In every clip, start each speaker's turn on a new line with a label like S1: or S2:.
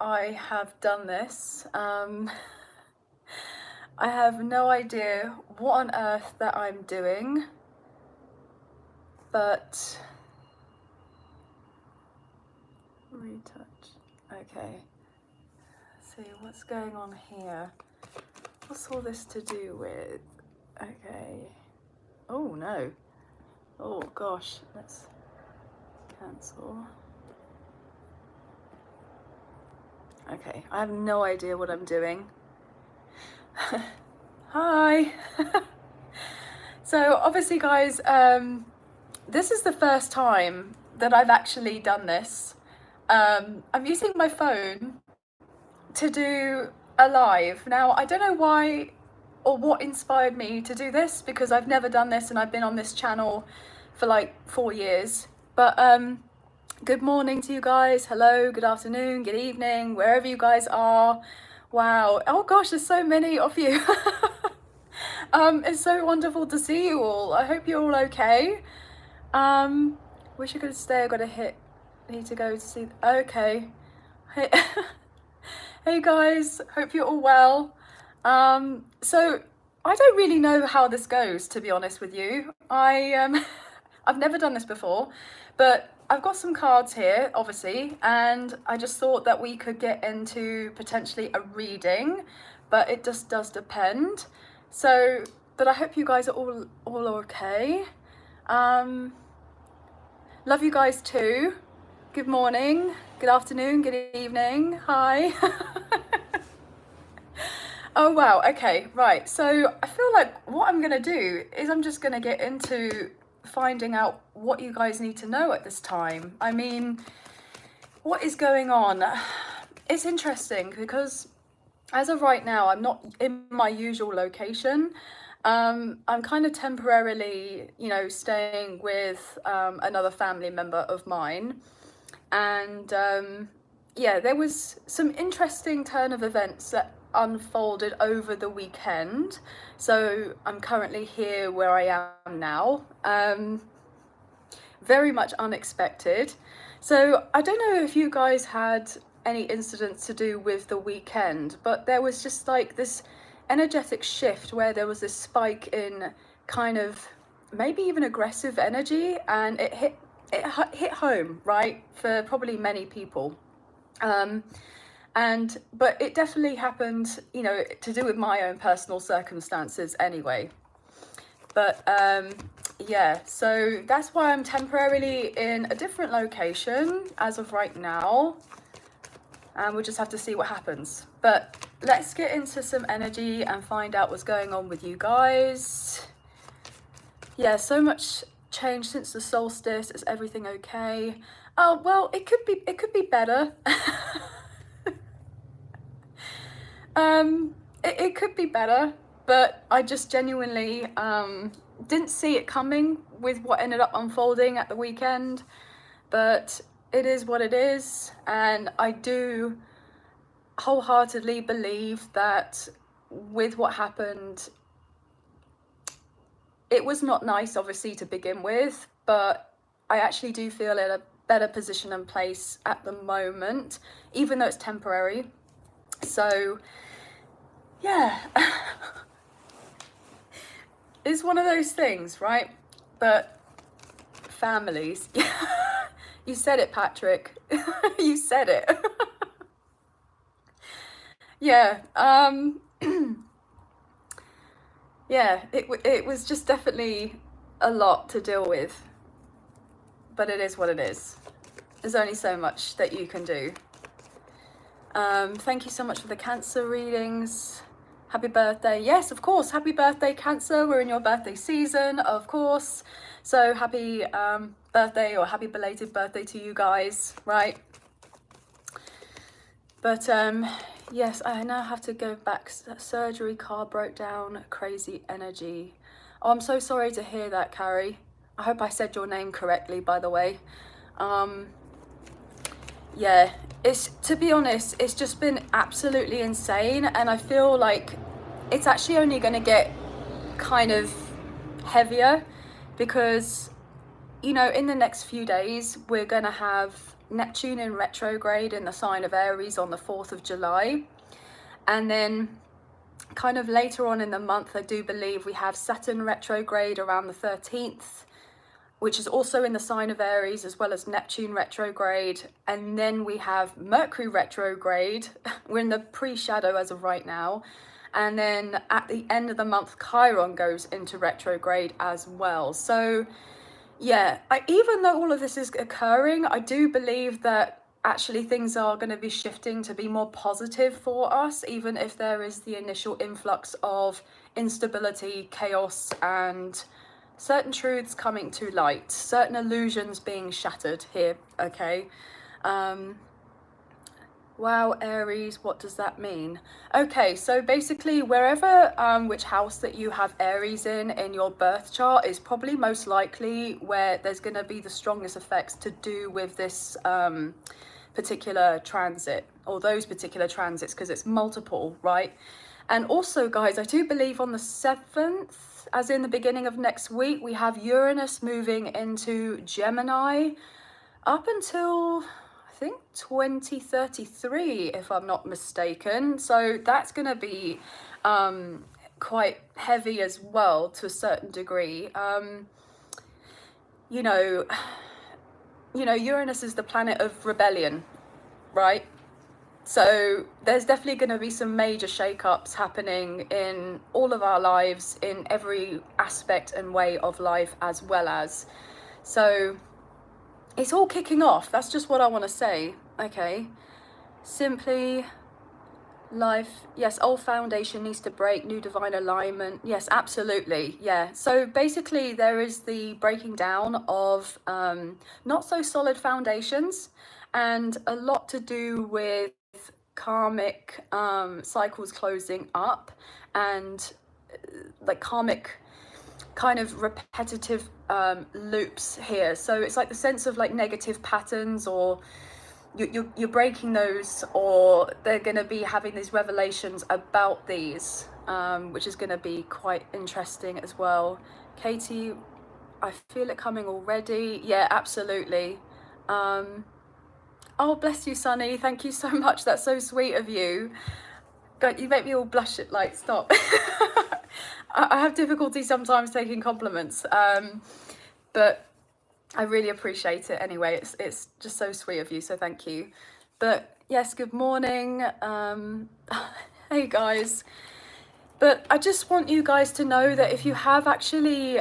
S1: I have done this. I have no idea what on earth that I'm doing, but retouch. Okay, let's see what's going on here. What's all this to do with? Okay. Oh no. Oh gosh, let's cancel. Okay, I have no idea what I'm doing. Hi. So obviously guys, this is the first time that I've actually done this. I'm using my phone to do a live. Now, I don't know why or what inspired me to do this, because I've never done this and I've been on this channel for like 4 years. But good morning to you guys. Hello, good afternoon, good evening, wherever you guys are. Wow. Oh gosh, there's so many of you. It's so wonderful to see you all. I hope you're all okay. Wish I could stay. I gotta need to go to see. Okay. Hey, hey guys. Hope you're all well. So I don't really know how this goes, to be honest with you. I've never done this before, but I've got some cards here, obviously, and I just thought that we could get into potentially a reading, but it just does depend. So, but I hope you guys are all okay. Love you guys too. Good morning, good afternoon, good evening. Hi. Oh wow, okay, right. So I feel like what I'm gonna do is I'm just gonna get into finding out what you guys need to know at this time. I mean, what is going on? It's interesting because as of right now, I'm not in my usual location. I'm kind of temporarily, staying with another family member of mine. And yeah, there was some interesting turn of events that unfolded over the weekend. So I'm currently here where I am now. Very much unexpected. So I don't know if you guys had any incidents to do with the weekend, but there was just like this energetic shift where there was this spike in kind of maybe even aggressive energy, and it hit home, right, for probably many people. But it definitely happened, to do with my own personal circumstances anyway. But yeah, so that's why I'm temporarily in a different location as of right now. And we'll just have to see what happens. But let's get into some energy and find out what's going on with you guys. Yeah, so much change since the solstice. Is everything okay? Oh, well, it could be better. It could be better, but I just genuinely didn't see it coming with what ended up unfolding at the weekend. But it is what it is, and I do wholeheartedly believe that with what happened, it was not nice, obviously, to begin with, but I actually do feel in a better position and place at the moment, even though it's temporary. So yeah. It's one of those things, right? But families. You said it, Patrick. You said it. Yeah. Yeah, it was just definitely a lot to deal with. But it is what it is. There's only so much that you can do. Thank you so much for the Cancer readings. Happy birthday. Yes, of course. Happy birthday, Cancer. We're in your birthday season, of course. So happy birthday, or happy belated birthday to you guys, right? But yes, I now have to go back. Surgery, car broke down, crazy energy. Oh, I'm so sorry to hear that, Carrie. I hope I said your name correctly, by the way. Yeah, to be honest, it's just been absolutely insane, and I feel like it's actually only going to get kind of heavier, because in the next few days we're going to have Neptune in retrograde in the sign of Aries on the 4th of July. And then kind of later on in the month, I do believe we have Saturn retrograde around the 13th, which is also in the sign of Aries, as well as Neptune retrograde. And then we have Mercury retrograde. We're in the pre-shadow as of right now. And then at the end of the month, Chiron goes into retrograde as well. So yeah, even though all of this is occurring, I do believe that actually things are going to be shifting to be more positive for us, even if there is the initial influx of instability, chaos, and certain truths coming to light, certain illusions being shattered here, okay? Wow, Aries, what does that mean? Okay, so basically wherever, which house that you have Aries in your birth chart is probably most likely where there's going to be the strongest effects to do with this particular transit, or those particular transits, because it's multiple, right? And also, guys, I do believe on the 7th, as in the beginning of next week, we have Uranus moving into Gemini up until I think 2033, if I'm not mistaken. So that's going to be quite heavy as well to a certain degree. You know, Uranus is the planet of rebellion, right? So there's definitely going to be some major shakeups happening in all of our lives, in every aspect and way of life as well as. So it's all kicking off. That's just what I want to say. Okay. Simply life. Yes, old foundation needs to break, new divine alignment. Yes, absolutely. Yeah. So basically there is the breaking down of not so solid foundations, and a lot to do with karmic cycles closing up, and like karmic kind of repetitive loops here. So it's like the sense of like negative patterns, or you're breaking those, or they're going to be having these revelations about these, which is going to be quite interesting as well. Katie, I feel it coming already. Yeah, absolutely. Oh, bless you, Sunny. Thank you so much. That's so sweet of you. God, you make me all blush. It like, stop. I have difficulty sometimes taking compliments, but I really appreciate it anyway. It's just so sweet of you, so thank you. But yes, good morning. Hey guys. But I just want you guys to know that if you have actually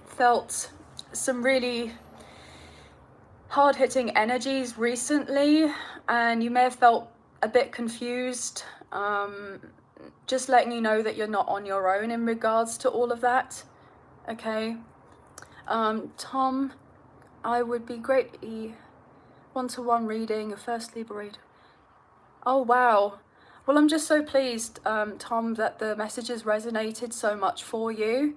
S1: felt some really hard-hitting energies recently, and you may have felt a bit confused, just letting you know that you're not on your own in regards to all of that. Okay. Tom, I would be great one-to-one reading, your first Libra read. Oh wow. Well, I'm just so pleased, Tom, that the messages resonated so much for you.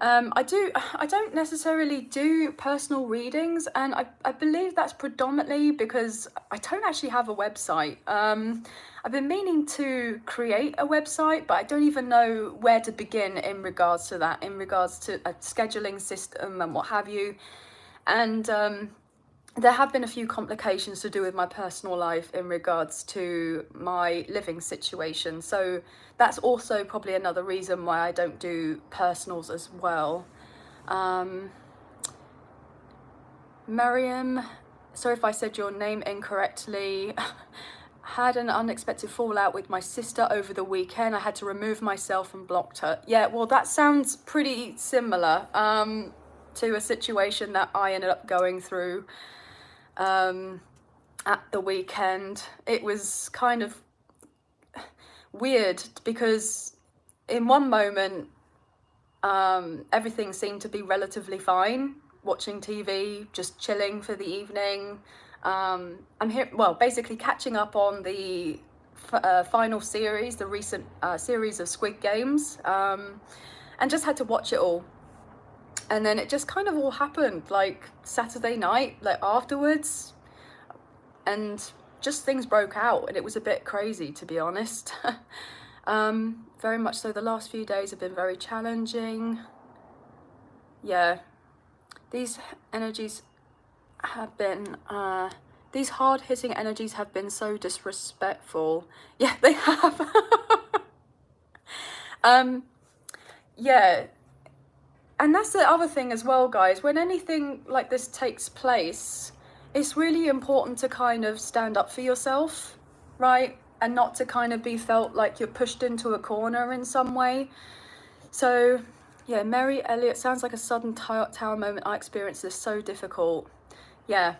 S1: I don't necessarily do personal readings, and I believe that's predominantly because I don't actually have a website. I've been meaning to create a website, but I don't even know where to begin in regards to that, in regards to a scheduling system and what have you. And there have been a few complications to do with my personal life in regards to my living situation. So that's also probably another reason why I don't do personals as well. Miriam, sorry if I said your name incorrectly. Had an unexpected fallout with my sister over the weekend. I had to remove myself and blocked her. Yeah, well, that sounds pretty similar to a situation that I ended up going through at the weekend. It was kind of weird because in one moment everything seemed to be relatively fine, watching TV, just chilling for the evening. I'm here, well, basically catching up on the final series, the recent series of Squid Games, and just had to watch it all. And then it just kind of all happened like Saturday night, like afterwards, and just things broke out, and it was a bit crazy, to be honest. Very much so. The last few days have been very challenging. Yeah, these energies have been These hard-hitting energies have been so disrespectful. Yeah, they have. Yeah. And that's the other thing as well, guys. When anything like this takes place, it's really important to kind of stand up for yourself, right? And not to kind of be felt like you're pushed into a corner in some way. So, yeah, Mary Elliott, sounds like a sudden tower moment. I experienced this, so difficult. Yeah,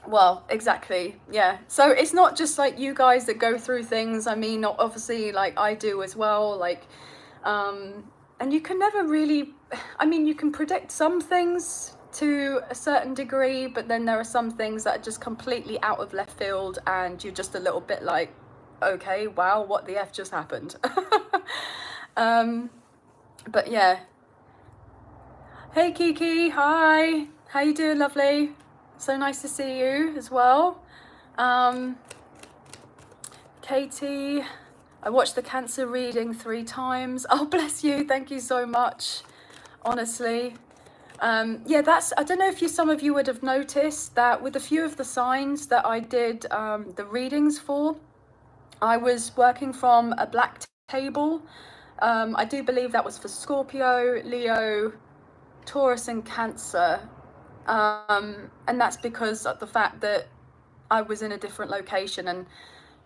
S1: well, exactly. Yeah. So it's not just like you guys that go through things. I mean, obviously, like I do as well. Like, and you can never really, I mean, you can predict some things to a certain degree, but then there are some things that are just completely out of left field, and you're just a little bit like, okay, wow, what the F just happened? But yeah. Hey Kiki, hi. How you doing, lovely? So nice to see you as well. Katie, I watched the Cancer reading 3 times. Oh, bless you. Thank you so much. Honestly. Yeah, I don't know if some of you would have noticed that with a few of the signs that I did the readings for, I was working from a black table. I do believe that was for Scorpio, Leo, Taurus and Cancer. And that's because of the fact that I was in a different location, and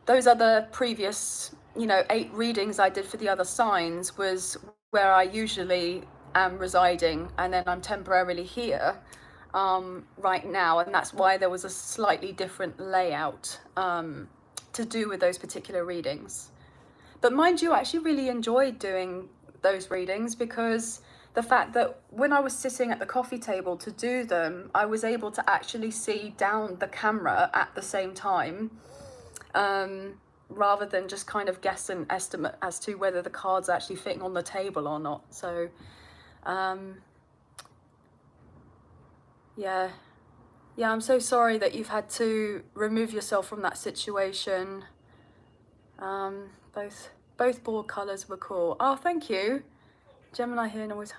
S1: those other previous, 8 readings I did for the other signs was where I usually am residing, and then I'm temporarily here right now, and that's why there was a slightly different layout to do with those particular readings. But mind you, I actually really enjoyed doing those readings, because the fact that when I was sitting at the coffee table to do them, I was able to actually see down the camera at the same time, rather than just kind of guess and estimate as to whether the card's actually fitting on the table or not. So, yeah, I'm so sorry that you've had to remove yourself from that situation. Both board colours were cool. Oh, thank you. Gemini here and always.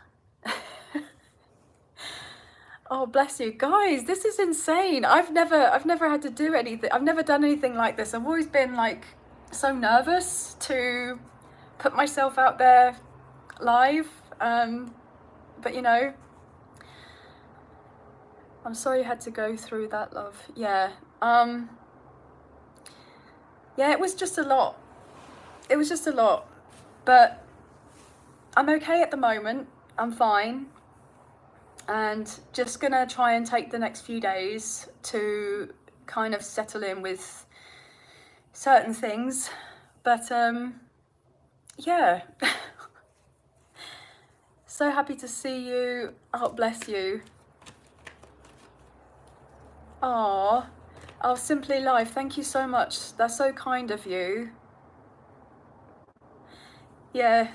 S1: Oh, bless you guys, this is insane. I've never had to do anything. I've never done anything like this. I've always been like so nervous to put myself out there live, but I'm sorry you had to go through that, love. Yeah, yeah, it was just a lot. But I'm okay at the moment. I'm fine, and just gonna try and take the next few days to kind of settle in with certain things. But yeah. So happy to see you. Oh, bless you. Oh, Simply Life, thank you so much. That's so kind of you. Yeah,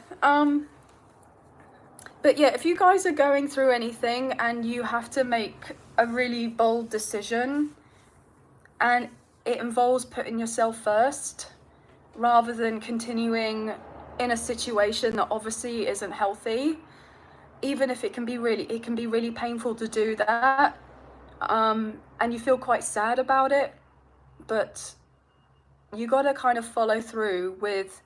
S1: but yeah, if you guys are going through anything and you have to make a really bold decision, and it involves putting yourself first rather than continuing in a situation that obviously isn't healthy, even if it can be really painful to do that, and you feel quite sad about it, but you got to kind of follow through with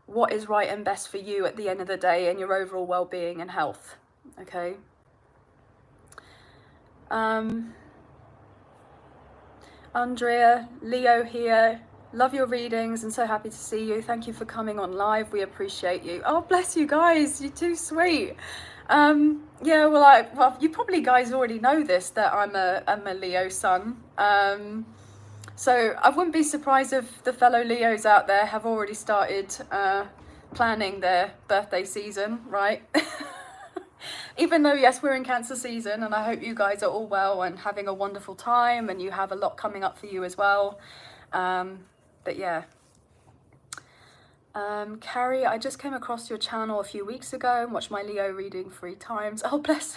S1: what is right and best for you at the end of the day and your overall well-being and health. Okay. Andrea, Leo here. Love your readings and so happy to see you. Thank you for coming on live. We appreciate you. Oh, bless you guys. You're too sweet. Yeah, well, you probably guys already know this, that I'm a Leo sun. So I wouldn't be surprised if the fellow Leos out there have already started planning their birthday season, right? Even though, yes, we're in Cancer season, and I hope you guys are all well and having a wonderful time, and you have a lot coming up for you as well. But yeah. Carrie, I just came across your channel a few weeks ago and watched my Leo reading 3 times. Oh, bless.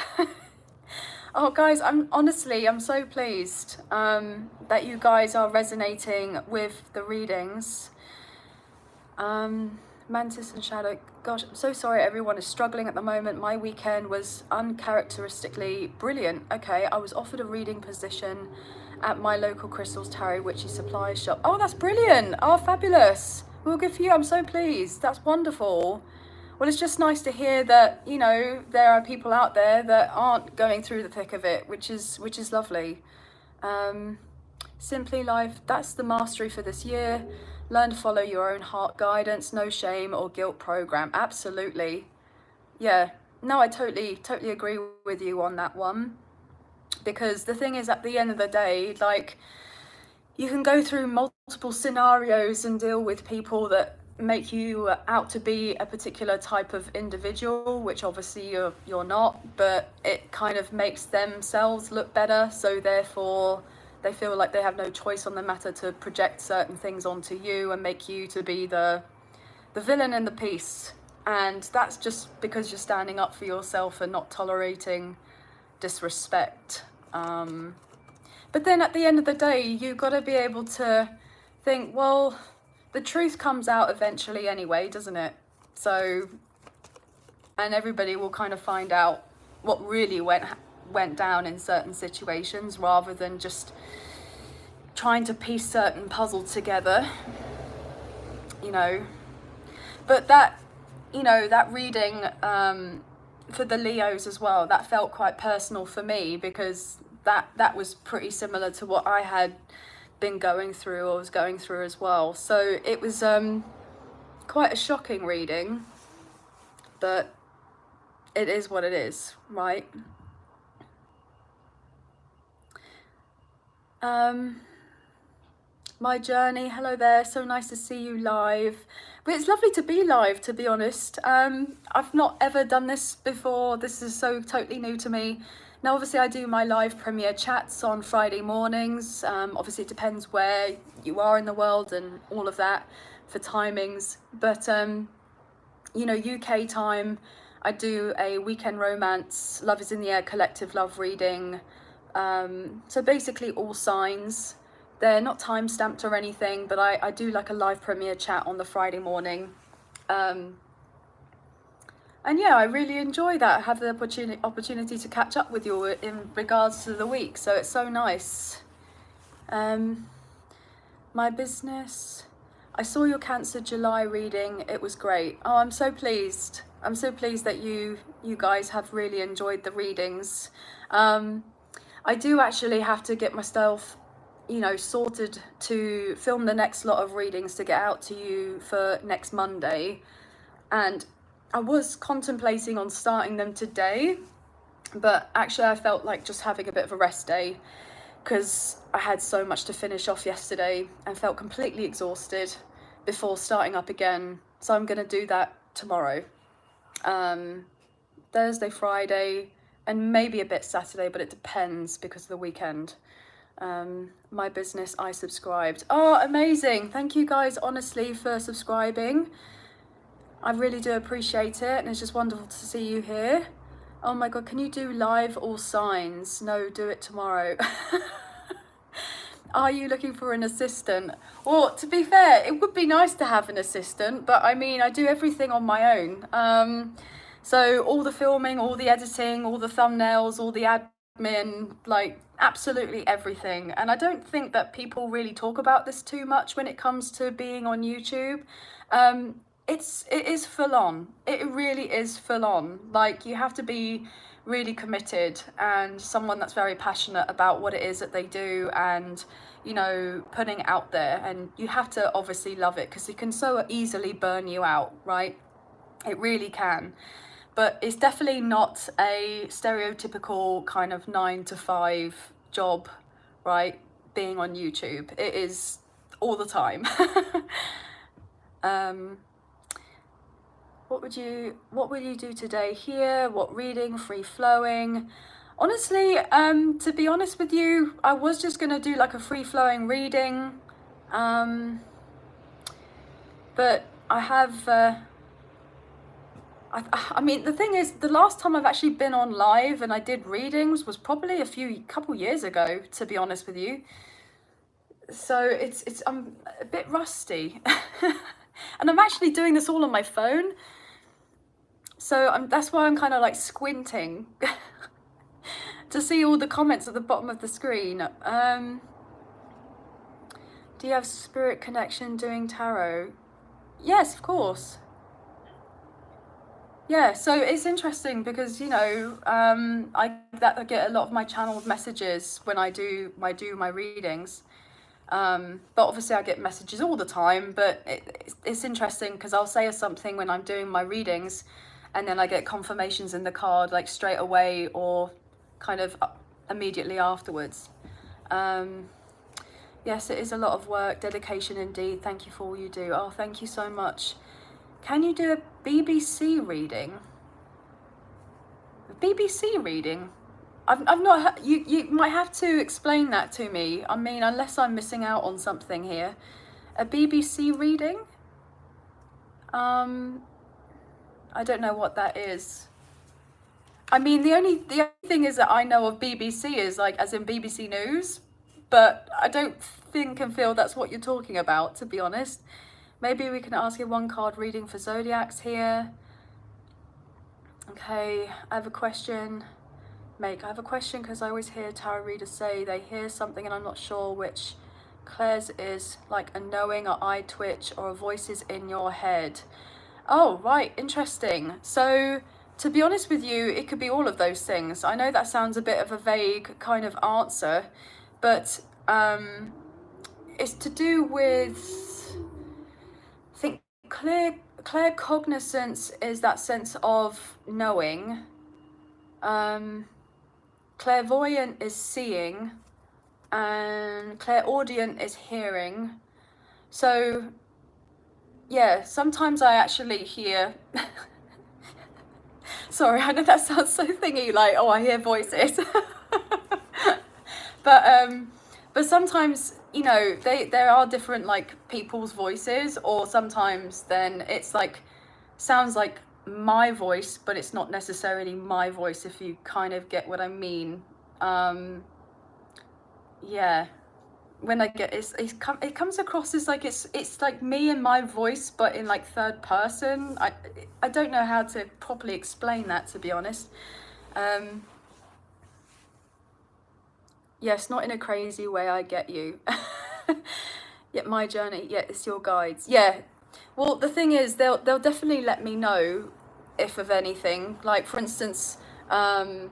S1: Oh, guys, I'm so pleased that you guys are resonating with the readings. Mantis and Shadow, gosh, I'm so sorry everyone is struggling at the moment. My weekend was uncharacteristically brilliant. Okay, I was offered a reading position at my local crystals tarot witchy supply shop. Oh, that's brilliant. Oh, fabulous. Well, good for you. I'm so pleased. That's wonderful. Well, it's just nice to hear that, you know, there are people out there that aren't going through the thick of it, which is lovely. Simply Life, that's the mastery for this year. Learn to follow your own heart guidance, no shame or guilt program. Absolutely. Yeah, no, I totally agree with you on that one. Because the thing is, at the end of the day, like, you can go through multiple scenarios and deal with people that make you out to be a particular type of individual, which obviously you're not, but it kind of makes themselves look better, so therefore they feel like they have no choice on the matter to project certain things onto you and make you to be the villain in the piece. And that's just because you're standing up for yourself and not tolerating disrespect. But then at the end of the day, you've got to be able to think, well, the truth comes out eventually anyway, doesn't it? So, and everybody will kind of find out what really went down in certain situations, rather than just trying to piece certain puzzles together, you know. But that, you know, that reading for the Leos as well, that felt quite personal for me, because that was pretty similar to what I had been going through, or was going through as well. So it was quite a shocking reading, but it is what it is, right? My journey, hello there, so nice to see you live. But it's lovely to be live, to be honest. I've not ever done this before. This is so totally new to me. Now, obviously, I do my live premiere chats on Friday mornings. Obviously, it depends where you are in the world and all of that for timings. But, you know, UK time, I do a weekend romance, Love is in the Air collective love reading. So basically all signs. They're not time stamped or anything, but I do like a live premiere chat on the Friday morning. And yeah, I really enjoy that. I have the opportunity to catch up with you in regards to the week, so it's so nice. My business, I saw your Cancer July reading. It was great. Oh, I'm so pleased. I'm so pleased that you guys have really enjoyed the readings. I do actually have to get myself, you know, sorted to film the next lot of readings to get out to you for next Monday. And I was contemplating on starting them today, but actually I felt like just having a bit of a rest day, because I had so much to finish off yesterday and felt completely exhausted before starting up again. So I'm going to do that tomorrow. Thursday, Friday, and maybe a bit Saturday, but it depends because of the weekend. My business, I subscribed. Oh, amazing. Thank you guys, honestly, for subscribing. I really do appreciate it, and it's just wonderful to see you here. Oh my God, can you do live all signs? No, do it tomorrow. Are you looking for an assistant? Well, to be fair, it would be nice to have an assistant, but I mean, I do everything on my own. So all the filming, all the editing, all the thumbnails, all the admin, like absolutely everything. And I don't think that people really talk about this too much when it comes to being on YouTube. It is full on. It really is full on. Like, you have to be really committed and someone that's very passionate about what it is that they do, and, you know, putting it out there. And you have to obviously love it, because it can so easily burn you out, right? It really can. But it's definitely not a stereotypical kind of 9 to 5 job, right? Being on YouTube. It is all the time. What will you do today here? What reading? Free flowing? Honestly, to be honest with you, I was just gonna do like a free flowing reading. But I have, I mean, the thing is, the last time I've actually been on live and I did readings was probably a couple years ago, to be honest with you. So I'm a bit rusty. And I'm actually doing this all on my phone. So that's why I'm kind of like squinting to see all the comments at the bottom of the screen. Do you have spirit connection doing tarot? Yes, of course. Yeah, so it's interesting because, you know, I get a lot of my channeled messages when I do my readings. But obviously I get messages all the time, but it's interesting because I'll say something when I'm doing my readings and then I get confirmations in the card like straight away or kind of immediately afterwards. Yes, it is a lot of work, dedication indeed. Thank you for all you do. Oh, thank you so much. Can you do a BBC reading? A BBC reading? I've not heard, you might have to explain that to me. I mean, unless I'm missing out on something here. A BBC reading? I don't know what that is. I mean, the only thing is that I know of BBC is like as in BBC News, but I don't think and feel that's what you're talking about, to be honest. Maybe we can ask you one card reading for zodiacs here. Okay, I have a question. I have a question because I always hear tarot readers say they hear something and I'm not sure which. Claire's is like a knowing, or eye twitch, or a voice is in your head. Oh, right, interesting. So, to be honest with you, it could be all of those things. I know that sounds a bit of a vague kind of answer, but it's to do with, I think, claircognizance is that sense of knowing. Clairvoyant is seeing, and clairaudient is hearing. So, yeah, sometimes I actually hear... Sorry, I know that sounds so thingy, like, oh, I hear voices. But sometimes, you know, there are different, like, people's voices, or sometimes then it's like, sounds like my voice, but it's not necessarily my voice, if you kind of get what I mean. Yeah, when I get it comes across as like it's like me and my voice, but in like third person. I don't know how to properly explain that, to be honest. Yes, not in a crazy way, I get you. Yet my journey, yeah, it's your guides. Yeah, well, the thing is, they'll definitely let me know if of anything. Like, for instance, I'll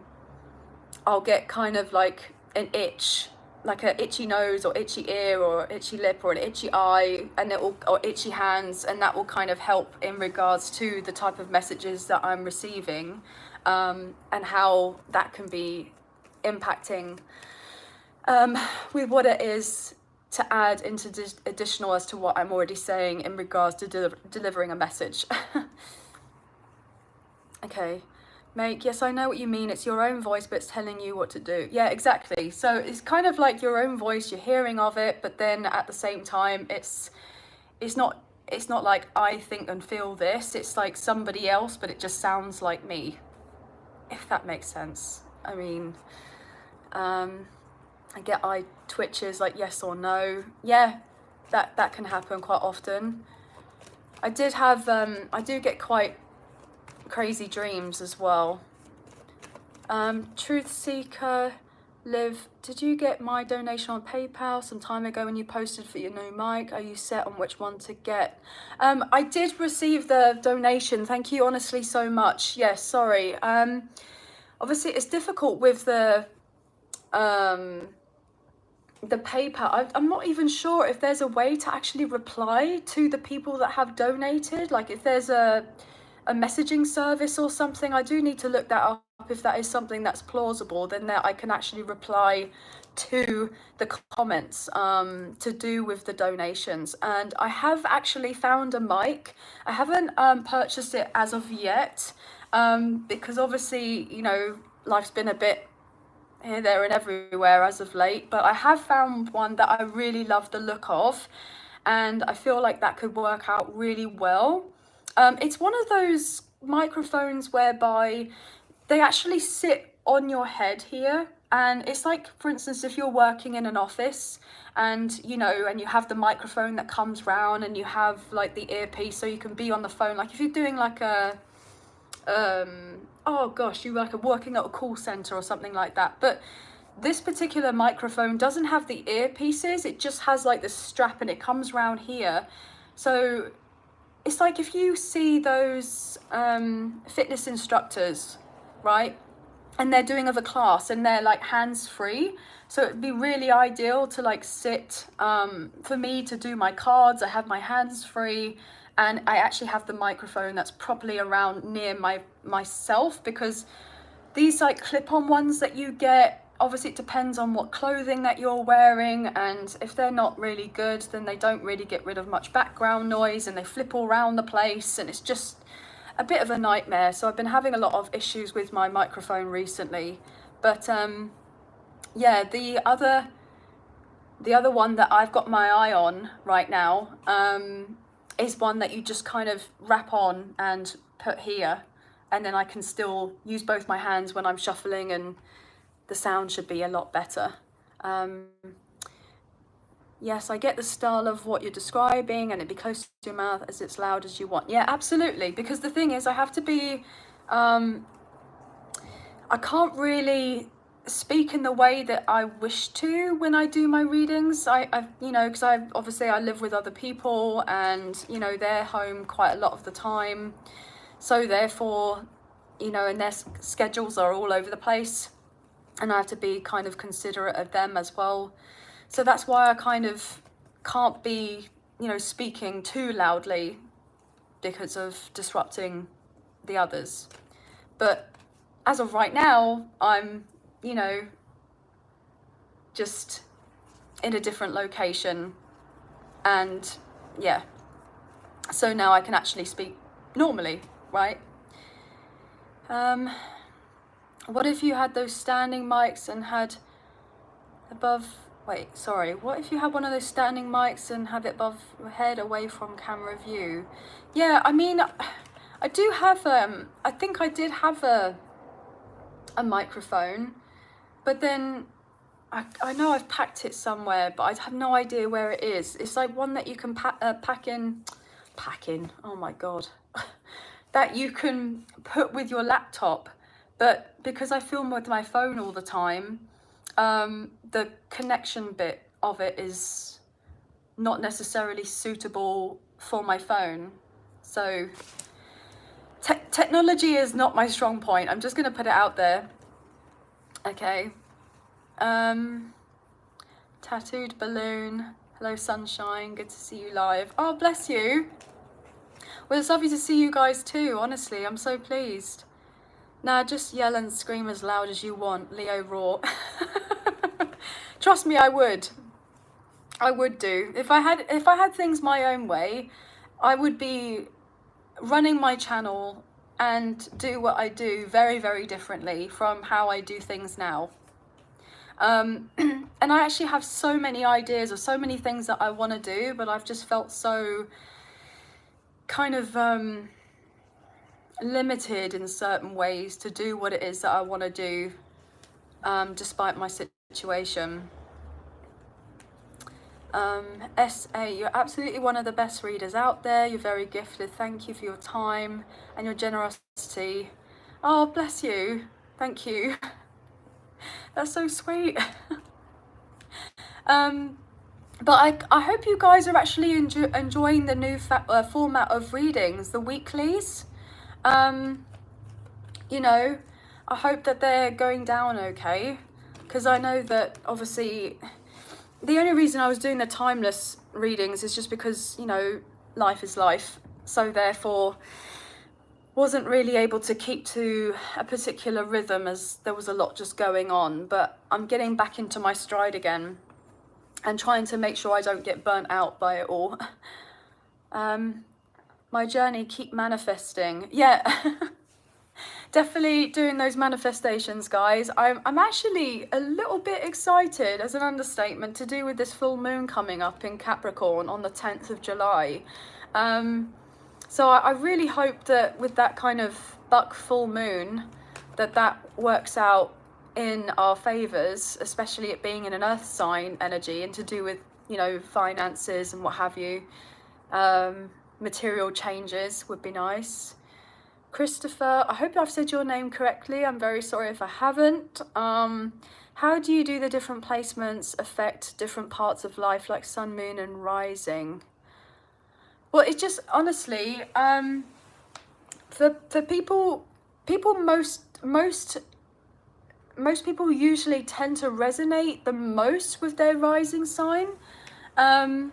S1: get kind of like an itch, like an itchy nose or itchy ear or itchy lip or an itchy eye, and or itchy hands, and that will kind of help in regards to the type of messages that I'm receiving, and how that can be impacting with what it is to add into additional as to what I'm already saying in regards to delivering a message. Okay, Make, yes, I know what you mean. It's your own voice, but it's telling you what to do. Yeah, exactly. So it's kind of like your own voice, you're hearing of it, but then at the same time, it's not like I think and feel this. It's like somebody else, but it just sounds like me, if that makes sense. I mean, I get eye twitches, like yes or no. Yeah, that can happen quite often. I do get quite crazy dreams as well. Truth Seeker, Liv, did you get my donation on PayPal some time ago when you posted for your new mic? Are you set on which one to get? I did receive the donation. Thank you honestly so much. Yes, sorry. Obviously it's difficult with the PayPal. I'm not even sure if there's a way to actually reply to the people that have donated. Like if there's a messaging service or something. I do need to look that up. If that is something that's plausible, then that I can actually reply to the comments to do with the donations. And I have actually found a mic. I haven't purchased it as of yet, because obviously, you know, life's been a bit here, there and everywhere as of late, but I have found one that I really love the look of, and I feel like that could work out really well. It's one of those microphones whereby they actually sit on your head here, and it's like, for instance, if you're working in an office and you know, and you have the microphone that comes round and you have like the earpiece so you can be on the phone, like if you're doing like a oh gosh, you like are working at a call center or something like that. But this particular microphone doesn't have the earpieces, it just has like this strap and it comes round here. So it's like if you see those fitness instructors, right? And they're doing of a class and they're like hands-free. So it'd be really ideal to like sit, for me to do my cards, I have my hands free and I actually have the microphone that's properly around near myself, because these like clip-on ones that you get, obviously it depends on what clothing that you're wearing, and if they're not really good, then they don't really get rid of much background noise and they flip all around the place and it's just a bit of a nightmare. So I've been having a lot of issues with my microphone recently. But yeah, the other one that I've got my eye on right now is one that you just kind of wrap on and put here, and then I can still use both my hands when I'm shuffling and the sound should be a lot better. Yes, I get the style of what you're describing, and it'd be close to your mouth as it's loud as you want. Yeah, absolutely. Because the thing is, I have to be, I can't really speak in the way that I wish to when I do my readings. You know, because obviously I live with other people, and you know they're home quite a lot of the time, so therefore, you know, and their schedules are all over the place, and I have to be kind of considerate of them as well. So that's why I kind of can't be, you know, speaking too loudly because of disrupting the others. But as of right now, I'm, you know, just in a different location, and yeah, so now I can actually speak normally, right? What if you had those standing mics and had above, wait, sorry, what if you had one of those standing mics and have it above your head away from camera view? Yeah, I mean, I do have, I think I did have a microphone, but then I know I've packed it somewhere, but I have no idea where it is. It's like one that you can pack in, oh my God, that you can put with your laptop. But because I film with my phone all the time, the connection bit of it is not necessarily suitable for my phone. So technology is not my strong point. I'm just going to put it out there. Okay. Tattooed balloon. Hello, sunshine. Good to see you live. Oh, bless you. Well, it's lovely to see you guys too. Honestly, I'm so pleased. Nah, just yell and scream as loud as you want, Leo Raw. Trust me, I would. I would do. If I had things my own way, I would be running my channel and do what I do very, very differently from how I do things now. And I actually have so many ideas of so many things that I want to do, but I've just felt so kind of limited in certain ways to do what it is that I want to do, despite my situation. SA, you're absolutely one of the best readers out there. You're very gifted. Thank you for your time and your generosity. Oh, bless you. Thank you. That's so sweet. But I hope you guys are actually enjoying the new format of readings, the weeklies. You know, I hope that they're going down okay, because I know that obviously the only reason I was doing the timeless readings is just because, you know, life is life. So therefore wasn't really able to keep to a particular rhythm as there was a lot just going on. But I'm getting back into my stride again and trying to make sure I don't get burnt out by it all. My journey, keep manifesting. Yeah. Definitely doing those manifestations, guys. I'm actually a little bit excited, as an understatement, to do with this full moon coming up in Capricorn on the 10th of July. So I really hope that with that kind of buck full moon, that works out in our favors, especially it being in an earth sign energy and to do with, you know, finances and what have you. Material changes would be nice. Christopher, I hope I've said your name correctly. I'm very sorry if I haven't. How do you do the different placements affect different parts of life, like sun, moon, and rising? Well, it's just honestly, for people, most people usually tend to resonate the most with their rising sign. You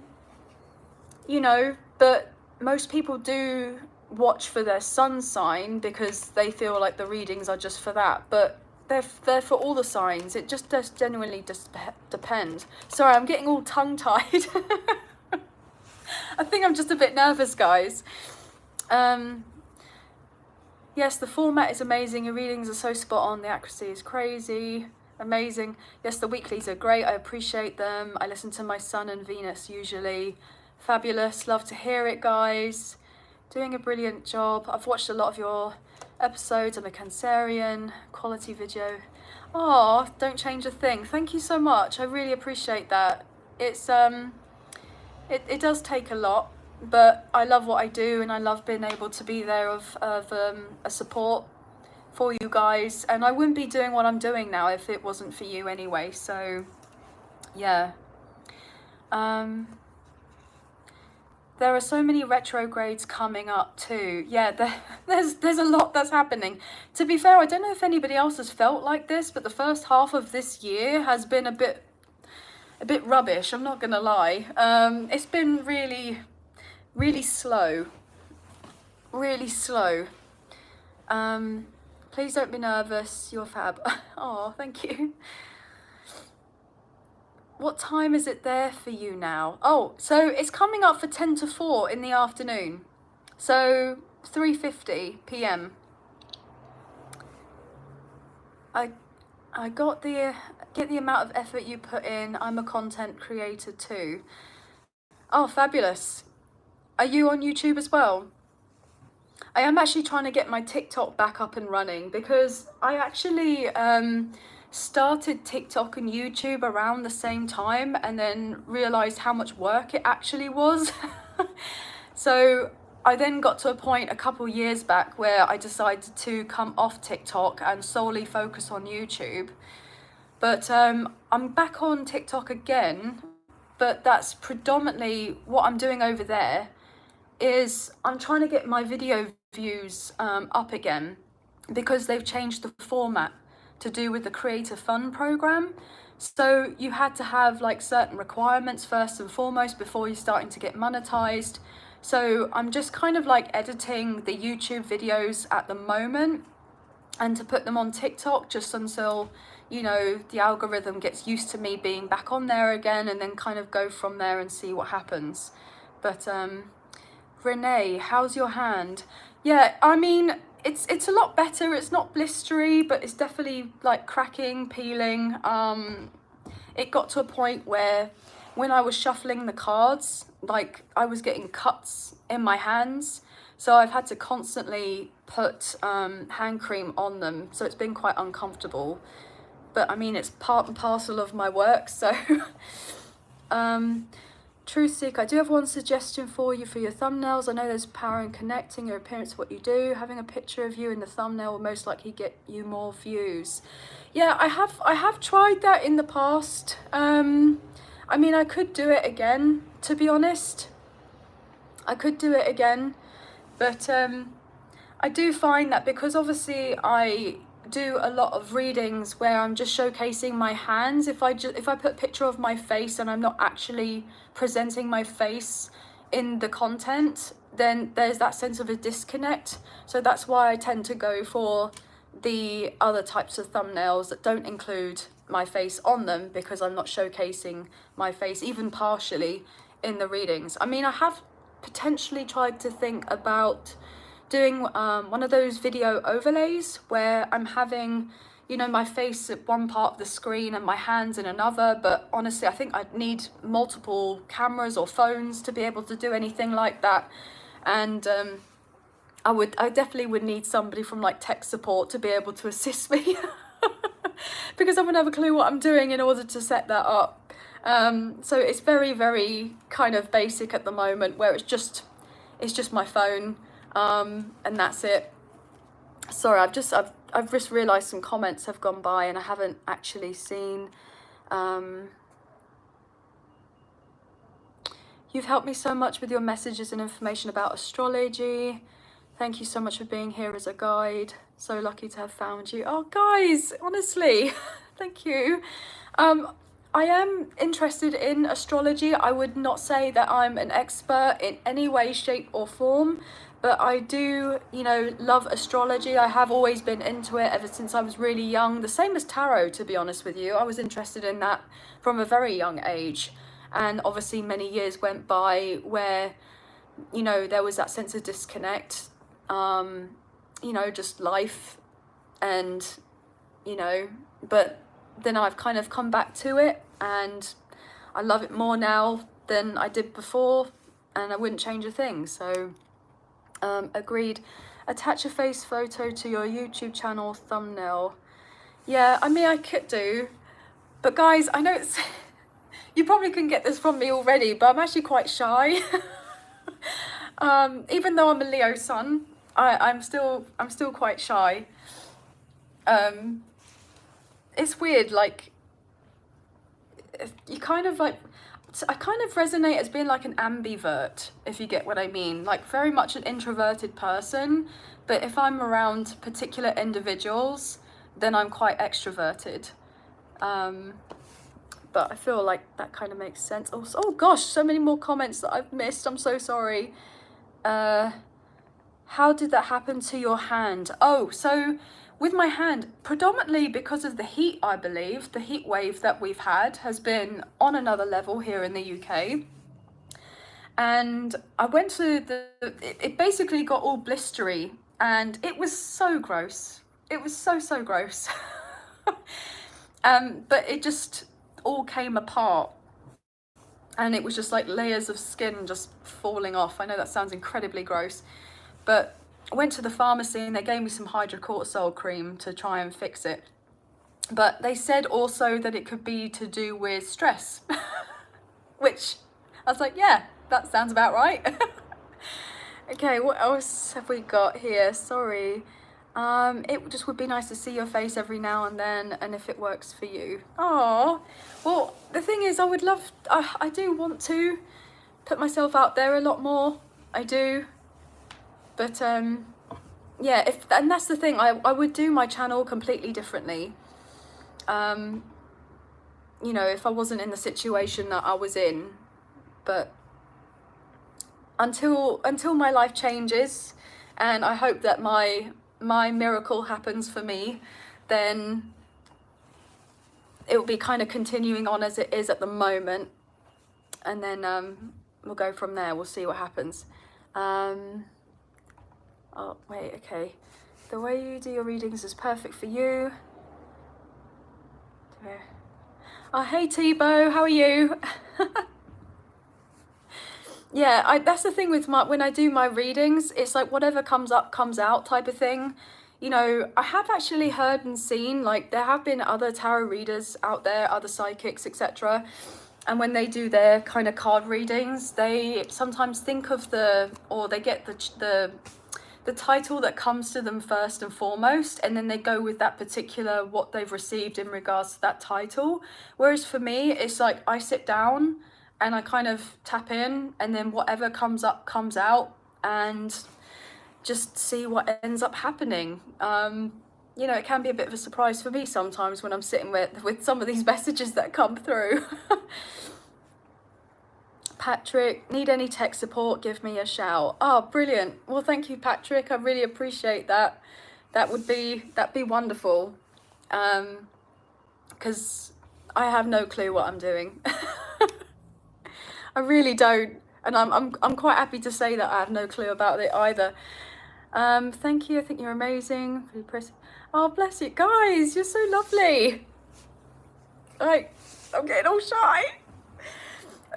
S1: know, but most people do watch for their sun sign because they feel like the readings are just for that, but they're for all the signs. It just does genuinely just depend. Sorry, I'm getting all tongue-tied. I think I'm just a bit nervous, guys. Yes, the format is amazing. Your readings are so spot on. The accuracy is crazy. Amazing. Yes, the weeklies are great. I appreciate them. I listen to my Sun and Venus usually. Fabulous. Love to hear it, guys. Doing a brilliant job. I've watched a lot of your episodes. I'm a Cancerian. Quality video. Oh, don't change a thing. Thank you so much. I really appreciate that. It's it does take a lot, but I love what I do, and I love being able to be there of a support for you guys. And I wouldn't be doing what I'm doing now if it wasn't for you anyway. So yeah. There are so many retrogrades coming up too. Yeah, there's a lot that's happening. To be fair, I don't know if anybody else has felt like this, but the first half of this year has been a bit rubbish, I'm not gonna lie. It's been really slow. Really slow. Please don't be nervous, you're fab. Oh, thank you. What time is it there for you now? Oh, so it's coming up for 10 to 4 in the afternoon. So 3:50 p.m. I get the amount of effort you put in. I'm a content creator too. Oh, fabulous. Are you on YouTube as well? I am actually trying to get my TikTok back up and running because I actually started TikTok and YouTube around the same time and then realized how much work it actually was. So I then got to a point a couple years back where I decided to come off TikTok and solely focus on YouTube. But I'm back on TikTok again, but that's predominantly what I'm doing over there is I'm trying to get my video views up again because they've changed the format to do with the Creator Fund program. So you had to have like certain requirements first and foremost before you're starting to get monetized. So I'm just kind of like editing the YouTube videos at the moment and to put them on TikTok just until, you know, the algorithm gets used to me being back on there again, and then kind of go from there and see what happens. But Renee, how's your hand? Yeah, I mean, it's a lot better. It's not blistery, but it's definitely like cracking, peeling. It got to a point where when I was shuffling the cards, like I was getting cuts in my hands. So I've had to constantly put hand cream on them. So it's been quite uncomfortable. But I mean, it's part and parcel of my work, so. Truth Seek, I do have one suggestion for you for your thumbnails. I know there's power in connecting your appearance to what you do. Having a picture of you in the thumbnail will most likely get you more views. Yeah, I have tried that in the past. I mean, I could do it again, to be honest. I could do it again, but I do find that because obviously I do a lot of readings where I'm just showcasing my hands. If I put a picture of my face and I'm not actually presenting my face in the content, then there's that sense of a disconnect. So that's why I tend to go for the other types of thumbnails that don't include my face on them, because I'm not showcasing my face even partially in the readings. I mean, I have potentially tried to think about doing one of those video overlays where I'm having, you know, my face at one part of the screen and my hands in another, but honestly I think I'd need multiple cameras or phones to be able to do anything like that. And I definitely would need somebody from like tech support to be able to assist me because I wouldn't have a clue what I'm doing in order to set that up. So it's very kind of basic at the moment, where it's just my phone, and that's it. Sorry, I've just realised some comments have gone by and I haven't actually seen. You've helped me so much with your messages and information about astrology. Thank you so much for being here as a guide. So lucky to have found you. Oh, guys, honestly, thank you. I am interested in astrology. I would not say that I'm an expert in any way, shape or form, but I do, you know, love astrology. I have always been into it ever since I was really young. The same as tarot, to be honest with you. I was interested in that from a very young age. And obviously many years went by where, you know, there was that sense of disconnect, you know, just life and, you know, but then I've kind of come back to it and I love it more now than I did before and I wouldn't change a thing. So agreed. Attach a face photo to your YouTube channel thumbnail. Yeah, I mean, I could do, but guys, I know it's, you probably can get this from me already, but I'm actually quite shy. Even though I'm a Leo sun, I'm still quite shy. It's weird, like, you kind of like, I kind of resonate as being like an ambivert, if you get what I mean. Like very much an introverted person, but if I'm around particular individuals, then I'm quite extroverted. But I feel like that kind of makes sense. Oh gosh, so many more comments that I've missed. I'm so sorry. How did that happen to your hand? Oh, so with my hand, predominantly because of the heat, I believe, the heat wave that we've had has been on another level here in the UK. And I went to it basically got all blistery and it was so gross. It was so gross. But it just all came apart and it was just like layers of skin just falling off. I know that sounds incredibly gross, but I went to the pharmacy and they gave me some hydrocortisone cream to try and fix it. But they said also that it could be to do with stress, which I was like, yeah, that sounds about right. Okay, what else have we got here? Sorry. It just would be nice to see your face every now and then, and if it works for you. Oh, well, the thing is, I would love, I do want to put myself out there a lot more. I do. But yeah, and that's the thing, I would do my channel completely differently. You know, if I wasn't in the situation that I was in. But until my life changes, and I hope that my miracle happens for me, then it will be kind of continuing on as it is at the moment, and then we'll go from there. We'll see what happens. Oh wait, okay, the way you do your readings is perfect for you. Oh, hey Tebow, how are you? Yeah, that's the thing with when I do my readings, it's like whatever comes up comes out type of thing. You know, I have actually heard and seen, like, there have been other tarot readers out there, other psychics, etc. And when they do their kind of card readings, they sometimes think of they get the title that comes to them first and foremost, and then they go with that particular, what they've received in regards to that title. Whereas for me, it's like I sit down and I kind of tap in, and then whatever comes up comes out, and just see what ends up happening. You know, it can be a bit of a surprise for me sometimes when I'm sitting with some of these messages that come through. Patrick, need any tech support, give me a shout. Oh, brilliant. Well, thank you, Patrick. I really appreciate that. That'd be wonderful. Because I have no clue what I'm doing. I really don't. And I'm quite happy to say that I have no clue about it either. Thank you. I think you're amazing. Oh, bless you. Guys, you're so lovely. Like, I'm getting all shy.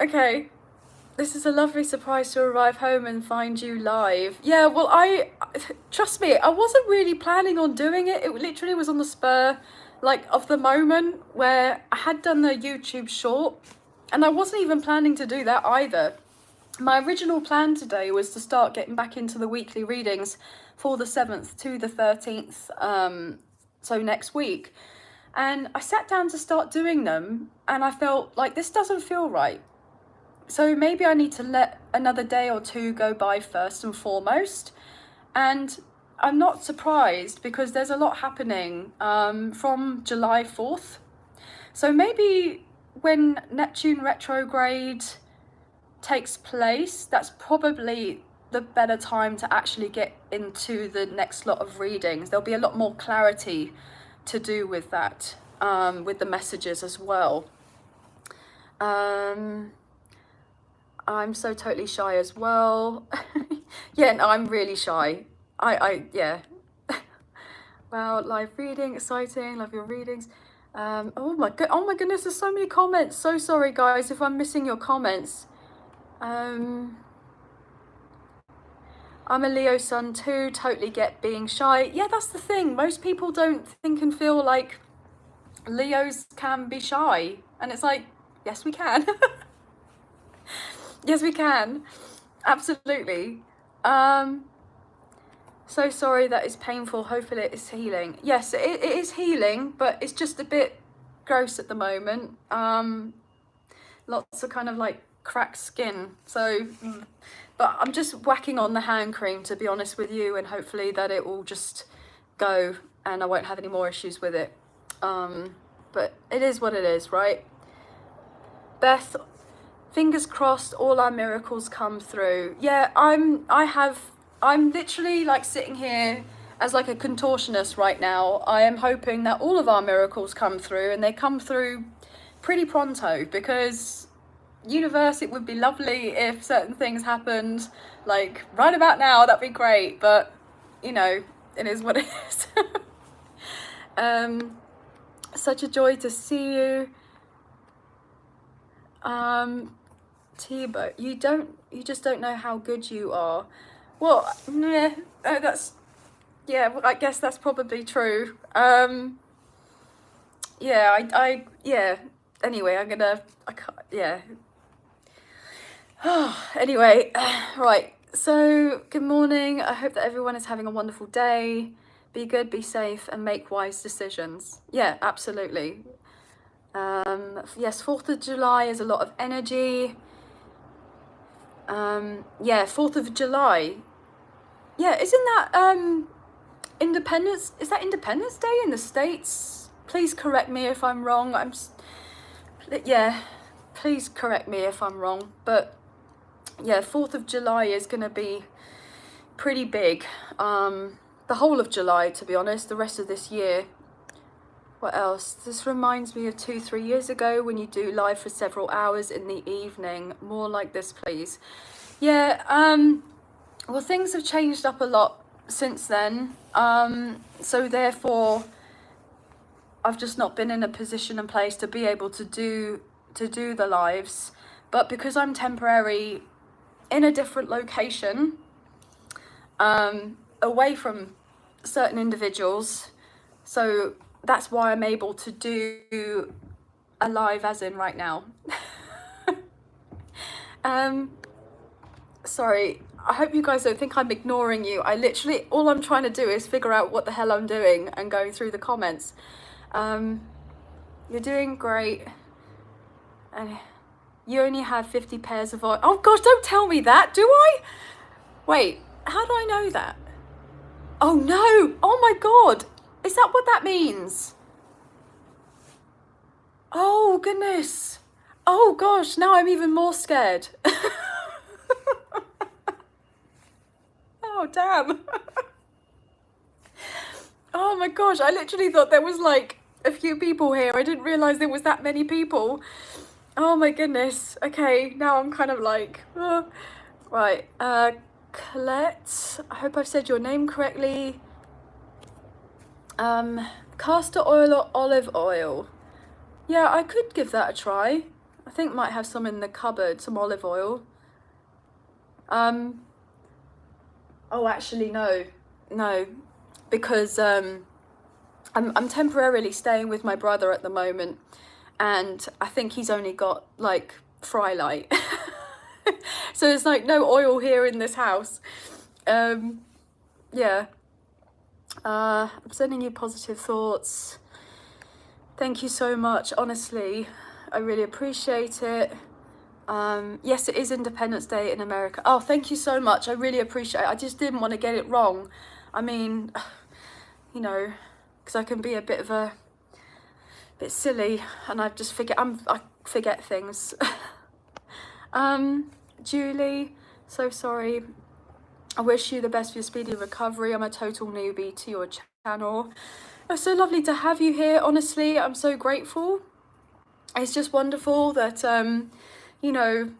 S1: Okay. This is a lovely surprise to arrive home and find you live. Yeah, well, trust me, I wasn't really planning on doing it. It literally was on the spur, like, of the moment, where I had done the YouTube short, and I wasn't even planning to do that either. my original plan today was to start getting back into the weekly readings for the 7th to the 13th, so next week. And I sat down to start doing them and I felt like this doesn't feel right. So maybe I need to let another day or two go by first and foremost. And I'm not surprised because there's a lot happening from July 4th. So maybe when Neptune retrograde takes place, that's probably the better time to actually get into the next lot of readings. There'll be a lot more clarity to do with that, with the messages as well. I'm so totally shy as well. Yeah, no, I'm really shy. Yeah. Wow, live reading, exciting, love your readings. Oh my goodness, there's so many comments. So sorry guys if I'm missing your comments. I'm a Leo sun too, totally get being shy. Yeah, that's the thing. Most people don't think and feel like Leos can be shy. And it's like, yes, we can. Yes, we can. Absolutely. So sorry that is painful. Hopefully it is healing. Yes, it is healing, but it's just a bit gross at the moment. Lots of kind of like cracked skin. So, but I'm just whacking on the hand cream, to be honest with you, and hopefully that it will just go and I won't have any more issues with it. But it is what it is, right? Beth, fingers crossed all our miracles come through. Yeah, I'm literally like sitting here as like a contortionist right now. I am hoping that all of our miracles come through, and they come through pretty pronto, because universe, it would be lovely if certain things happened like right about now. That'd be great, but you know, it is what it is. Such a joy to see you. Tibo, you just don't know how good you are. Well, yeah, that's, yeah, I guess that's probably true. Yeah, yeah, anyway, I can't, yeah. Anyway, right, so good morning. I hope that everyone is having a wonderful day. Be good, be safe, and make wise decisions. Yeah, absolutely. Yes, 4th of July is a lot of energy. Yeah, 4th of July. Yeah, isn't that Independence? Is that Independence Day in the States? Please correct me if I'm wrong. Yeah, please correct me if I'm wrong. But yeah, 4th of July is going to be pretty big. The whole of July, to be honest, the rest of this year. What else? This reminds me of 2-3 years ago when you do live for several hours in the evening. More like this, please. Yeah, well, things have changed up a lot since then. So therefore, I've just not been in a position and place to be able to do the lives. But because I'm temporary in a different location, away from certain individuals, so that's why I'm able to do a live as in right now. Sorry, I hope you guys don't think I'm ignoring you. I literally, all I'm trying to do is figure out what the hell I'm doing and going through the comments. You're doing great. And you only have 50 pairs of oil. Oh gosh, don't tell me that, do I? Wait, how do I know that? Oh no, oh my God. Is that what that means? Oh goodness. Oh gosh, now I'm even more scared. Oh damn. Oh my gosh, I literally thought there was like a few people here. I didn't realize there was that many people. Oh my goodness. Okay, now I'm kind of like, oh. Right, Colette, I hope I've said your name correctly. Castor oil or olive oil? Yeah, I could give that a try. I think might have some in the cupboard, some olive oil. Oh, actually, no, because I'm temporarily staying with my brother at the moment, and I think he's only got like fry light. So there's like no oil here in this house. Yeah. I'm sending you positive thoughts. Thank you so much. Honestly, I really appreciate it. Yes, it is Independence Day in America. Oh, thank you so much. I really appreciate it. I just didn't want to get it wrong. I mean, you know, because I can be a bit silly, and I just I forget things. Julie, so sorry. I wish you the best for your speedy recovery. I'm a total newbie to your channel. It's so lovely to have you here. Honestly, I'm so grateful. It's just wonderful that you know,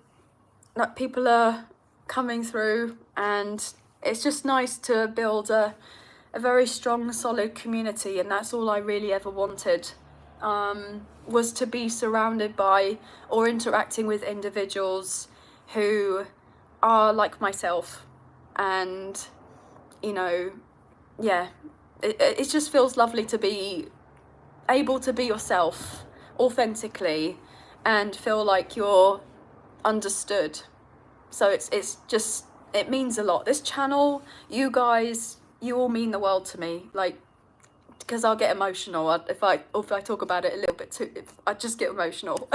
S1: that people are coming through, and it's just nice to build a very strong, solid community, and that's all I really ever wanted, was to be surrounded by or interacting with individuals who are like myself. And, you know, yeah, it just feels lovely to be able to be yourself authentically and feel like you're understood. So it's just, it means a lot. This channel, you guys, you all mean the world to me. Like, because I'll get emotional if I talk about it a little bit too. I just get emotional.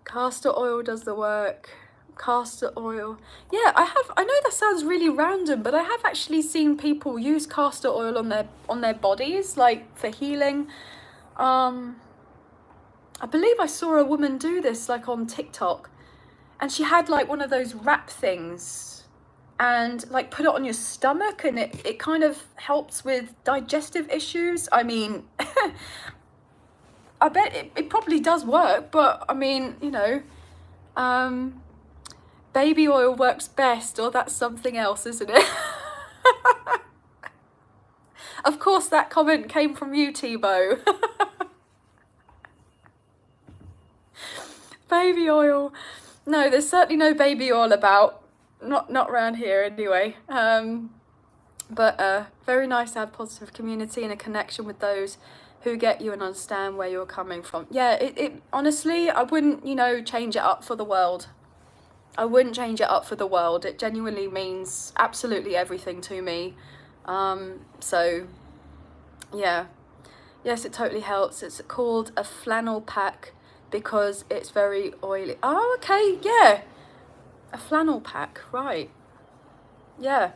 S1: Castor oil does the work. Castor oil, yeah, I know that sounds really random, but I have actually seen people use castor oil on their bodies, like for healing. I believe I saw a woman do this like on TikTok, and she had like one of those wrap things and like put it on your stomach, and it kind of helps with digestive issues. I mean, I bet it probably does work, but I mean, you know, baby oil works best, or that's something else, isn't it? Of course, that comment came from you, Tebow. Baby oil. No, there's certainly no baby oil about. Not around here anyway. But very nice to have positive community and a connection with those who get you and understand where you're coming from. Yeah, it honestly, I wouldn't, you know, change it up for the world. I wouldn't change it up for the world. It genuinely means absolutely everything to me. So yeah, yes, it totally helps. It's called a flannel pack because it's very oily. Oh, okay, yeah, a flannel pack, right? Yeah,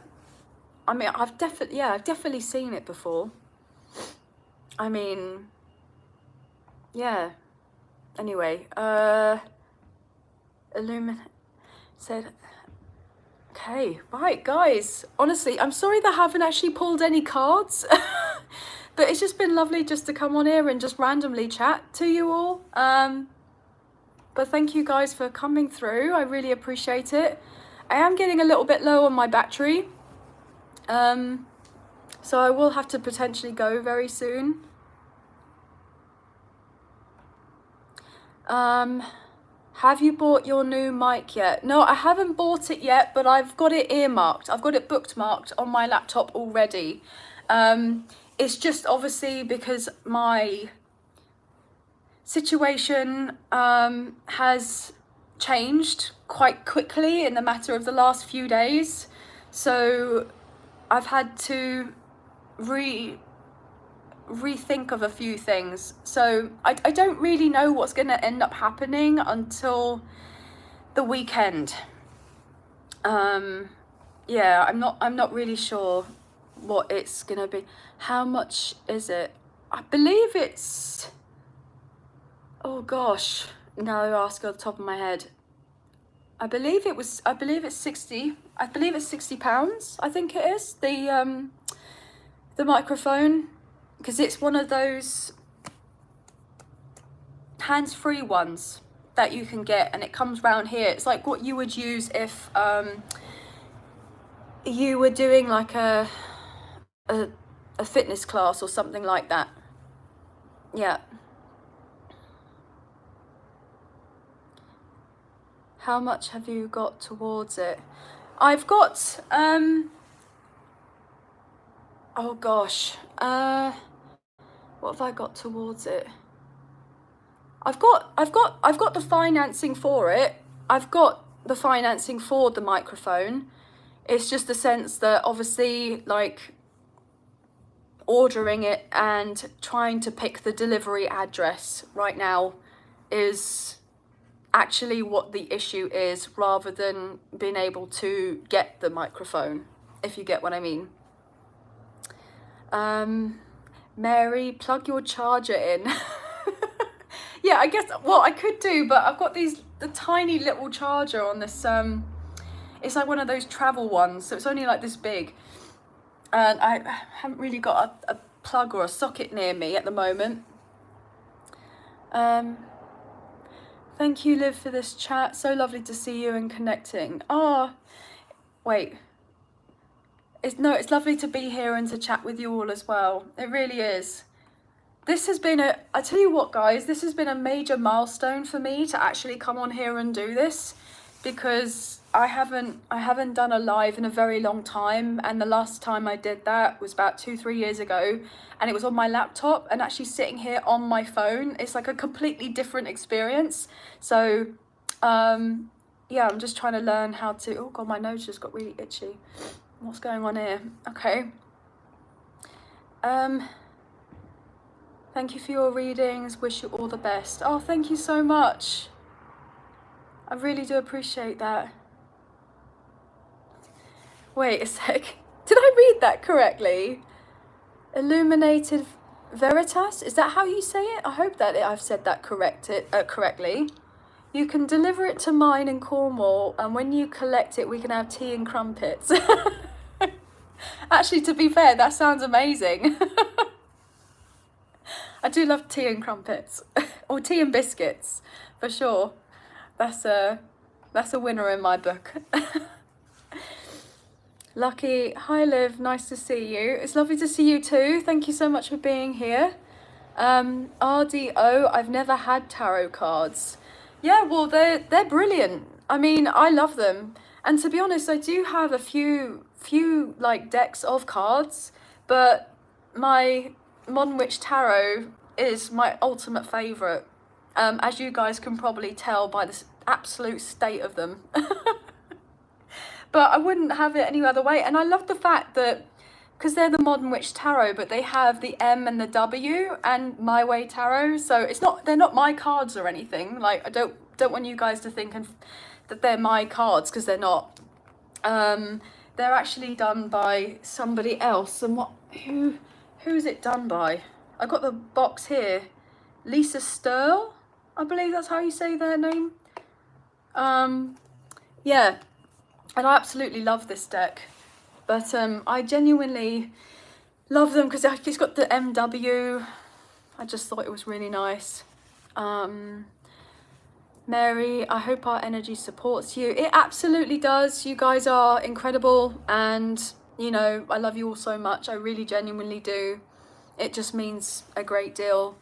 S1: I mean, I've definitely seen it before. I mean, yeah. Anyway, Illumin said, okay, right, guys. Honestly, I'm sorry that I haven't actually pulled any cards, but it's just been lovely just to come on here and just randomly chat to you all. But thank you guys for coming through. I really appreciate it. I am getting a little bit low on my battery, so I will have to potentially go very soon. Have you bought your new mic yet? No, I haven't bought it yet, but I've got it earmarked. I've got it bookmarked on my laptop already. It's just obviously because my situation has changed quite quickly in the matter of the last few days. So I've had to rethink of a few things. So I don't really know what's going to end up happening until the weekend. Yeah, I'm not really sure what it's going to be. How much is it? I believe it's, oh gosh, no, ask off the top of my head. I believe it's 60. I believe it's £60. I think it is the microphone, because it's one of those hands-free ones that you can get, and it comes round here. It's like what you would use if you were doing like a fitness class or something like that. Yeah. How much have you got towards it? I've got oh gosh, what have I got towards it? I've got the financing for it. I've got the financing for the microphone. It's just the sense that obviously, like, ordering it and trying to pick the delivery address right now is actually what the issue is, rather than being able to get the microphone, if you get what I mean. Mary, plug your charger in. Yeah, I guess what I could do, but I've got the tiny little charger on this, it's like one of those travel ones, so it's only like this big, and I haven't really got a plug or a socket near me at the moment. Thank you, Liv, for this chat. So lovely to see you and connecting. Wait. It's lovely to be here and to chat with you all as well. It really is. This has been I tell you what, guys, this has been a major milestone for me to actually come on here and do this, because I haven't done a live in a very long time, and the last time I did that was about 2-3 years ago, and it was on my laptop, and actually sitting here on my phone, it's like a completely different experience. So yeah, I'm just trying to learn how to, oh god, my nose just got really itchy. What's going on here? Okay. Thank you for your readings. Wish you all the best. Oh, thank you so much. I really do appreciate that. Wait a sec. Did I read that correctly? Illuminated Veritas? Is that how you say it? I hope that I've said that correctly. You can deliver it to mine in Cornwall, and when you collect it, we can have tea and crumpets. Actually, to be fair, that sounds amazing. I do love tea and crumpets, or tea and biscuits, for sure. That's a winner in my book. Lucky, hi Liv, nice to see you. It's lovely to see you too. Thank you so much for being here. RDO, I've never had tarot cards. Yeah, well, they're brilliant. I mean, I love them. And to be honest, I do have a few like decks of cards, but my Modern Witch Tarot is my ultimate favourite, as you guys can probably tell by the absolute state of them. But I wouldn't have it any other way. And I love the fact that, because they're the Modern Witch Tarot, but they have the M and the W and My Way Tarot, so they're not my cards or anything. Like, I don't want you guys to think that they're my cards, because they're not. They're actually done by somebody else. And who's it done by? I got the box here. Lisa Sturl, I believe that's how you say their name. Yeah, and I absolutely love this deck. But I genuinely love them because it's got the MW. I just thought it was really nice. Mary, I hope our energy supports you. It absolutely does. You guys are incredible, and you know, I love you all so much. I really genuinely do. It just means a great deal.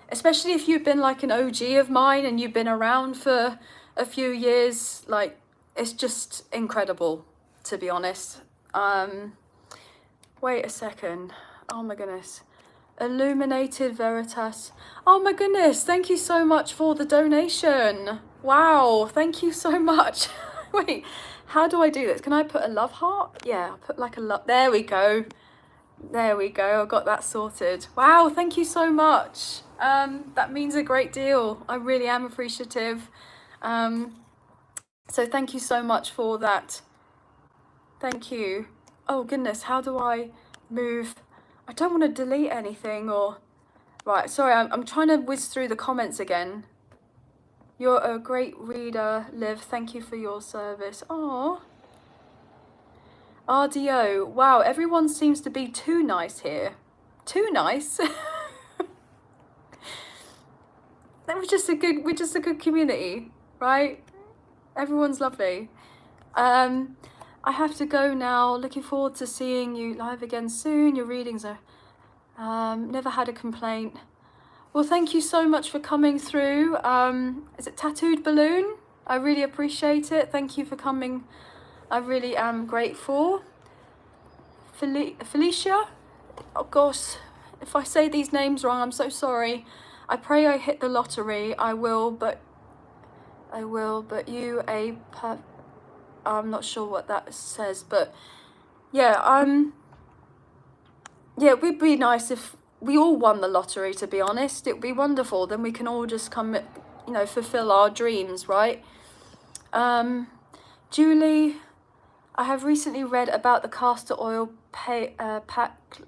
S1: Especially if you've been like an OG of mine and you've been around for a few years, like, it's just incredible, to be honest. Wait a second. Oh my goodness. Illuminated Veritas. Oh my goodness, thank you so much for the donation. Wow, thank you so much. Wait, how do I do this? Can I put a love heart? Yeah, I'll put like a love, there we go. There we go, I got that sorted. Wow, thank you so much. That means a great deal. I really am appreciative. So thank you so much for that. Thank you. Oh goodness, how do I move? I don't want to delete anything or... Right, sorry, I'm trying to whiz through the comments again. You're a great reader, Liv. Thank you for your service. Oh. RDO. Wow, everyone seems to be too nice here. Too nice? We're just a good community, right? Everyone's lovely. I have to go now. Looking forward to seeing you live again soon. Your readings are never had a complaint. Well, thank you so much for coming through. Is it Tattooed Balloon? I really appreciate it. Thank you for coming. I really am grateful. Felicia? Oh gosh, if I say these names wrong, I'm so sorry. I pray I hit the lottery. I will, but I'm not sure what that says, but yeah, yeah, it would be nice if we all won the lottery, to be honest. It would be wonderful. Then we can all just come, you know, fulfill our dreams, right? Julie, I have recently read about the castor oil pack.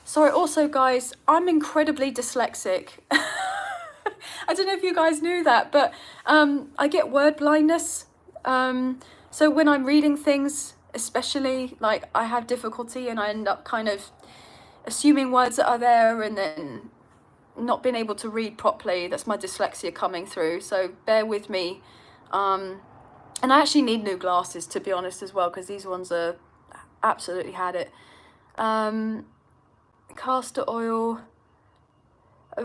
S1: Sorry, also guys, I'm incredibly dyslexic. I don't know if you guys knew that, but I get word blindness. So when I'm reading things, especially, like, I have difficulty and I end up kind of assuming words that are there and then not being able to read properly. That's my dyslexia coming through, so bear with me. And I actually need new glasses, to be honest, as well, because these ones are absolutely had it. Castor oil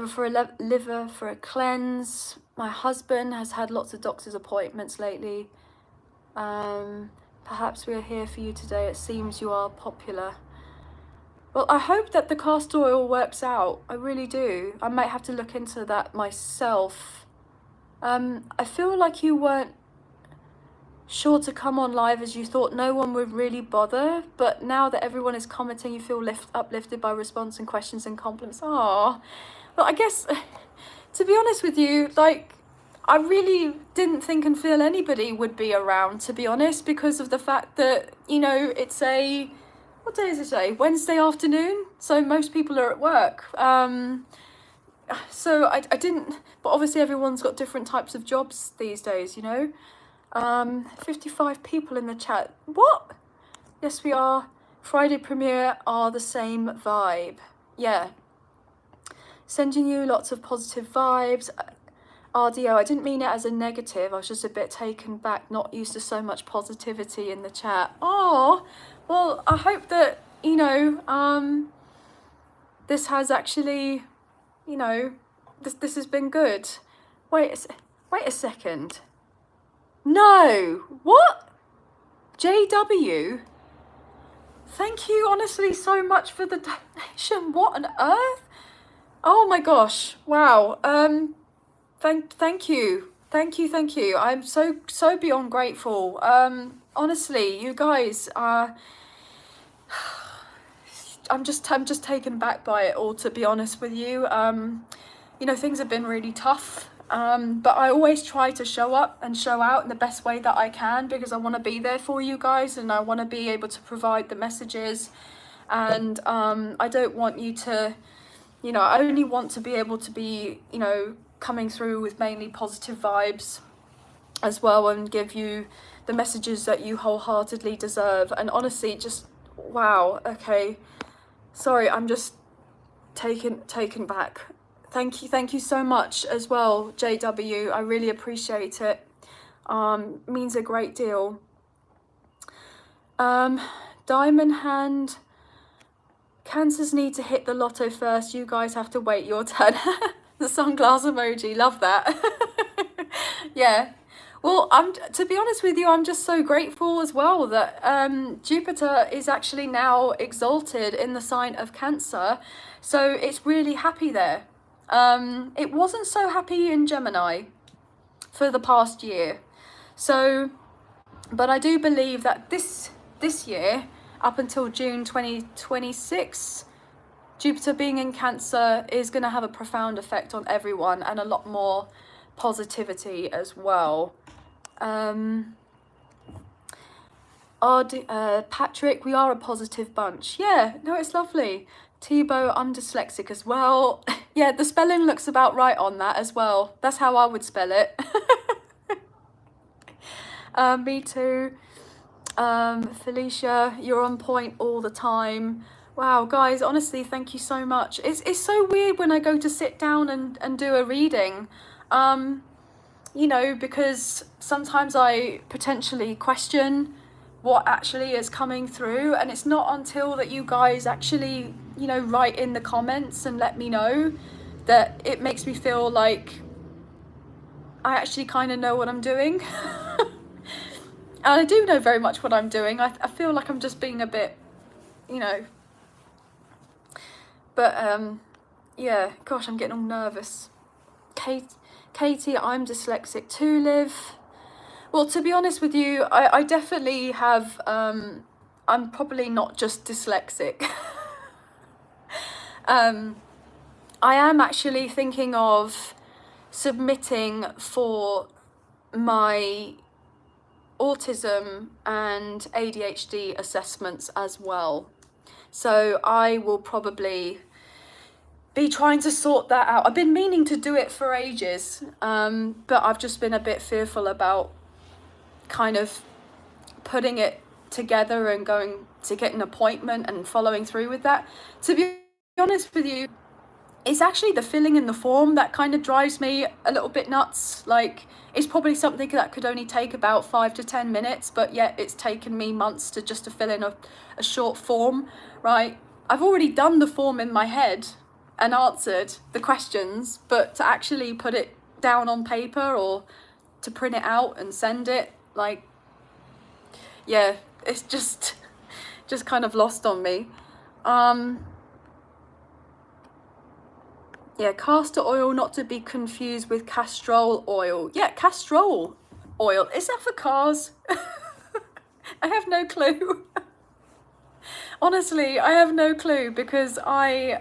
S1: for a liver, for a cleanse. My husband has had lots of doctor's appointments lately. Perhaps we are here for you today. It seems you are popular. Well, I hope that the castor oil works out. I really do. I might have to look into that myself. I feel like you weren't sure to come on live as you thought no one would really bother, but now that everyone is commenting, you feel uplifted by response and questions and compliments. Ah, well, I guess, to be honest with you, like, I really didn't think and feel anybody would be around, to be honest, because of the fact that, you know, it's what day is it today? Wednesday afternoon, so most people are at work. So I didn't, but obviously everyone's got different types of jobs these days, you know. 55 people in the chat. What? Yes, we are. Friday premiere are the same vibe. Yeah. Sending you lots of positive vibes. RDO, I didn't mean it as a negative. I was just a bit taken back, not used to so much positivity in the chat. Oh, well, I hope that, you know, this has actually, you know, this has been good. Wait a second. No, what? JW, thank you honestly so much for the donation. What on earth? Oh my gosh, wow. Thank you. I'm so beyond grateful. Honestly, you guys are, I'm just taken back by it all, to be honest with you. You know, things have been really tough. But I always try to show up and show out in the best way that I can, because I want to be there for you guys and I want to be able to provide the messages. And I don't want you to, you know, I only want to be able to be, you know, coming through with mainly positive vibes as well and give you the messages that you wholeheartedly deserve. And honestly, just wow. Okay, sorry, I'm just taken back. Thank you so much as well, JW. I really appreciate it. Means a great deal. Diamond Hand, cancers need to hit the lotto first. You guys have to wait your turn. The sunglass emoji, love that. Yeah. Well, to be honest with you, I'm just so grateful as well that Jupiter is actually now exalted in the sign of Cancer. So it's really happy there. It wasn't so happy in Gemini for the past year. So, but I do believe that this year, up until June 2026, Jupiter being in Cancer is going to have a profound effect on everyone and a lot more positivity as well. Patrick, we are a positive bunch. Yeah, no, it's lovely. Tebow, I'm dyslexic as well. Yeah, the spelling looks about right on that as well. That's how I would spell it. Me too. Felicia, you're on point all the time. Wow, guys, honestly, thank you so much. It's so weird when I go to sit down and do a reading, you know, because sometimes I potentially question what actually is coming through, and it's not until that you guys actually, you know, write in the comments and let me know that it makes me feel like I actually kind of know what I'm doing. And I do know very much what I'm doing. I feel like I'm just being a bit, you know, but yeah, gosh, I'm getting all nervous. Katie, I'm dyslexic too, Liv. Well, to be honest with you, I definitely have, I'm probably not just dyslexic. I am actually thinking of submitting for my autism and ADHD assessments as well. So I will probably be trying to sort that out. I've been meaning to do it for ages, but I've just been a bit fearful about kind of putting it together and going to get an appointment and following through with that. To be honest with you, it's actually the filling in the form that kind of drives me a little bit nuts. Like, it's probably something that could only take about 5 to 10 minutes, but yet it's taken me months to fill in a short form, right? I've already done the form in my head and answered the questions, but to actually put it down on paper or to print it out and send it, like, yeah, it's just kind of lost on me. Yeah, castor oil, not to be confused with castrol oil. Yeah, castrol oil. Is that for cars? I have no clue. Honestly, I have no clue because I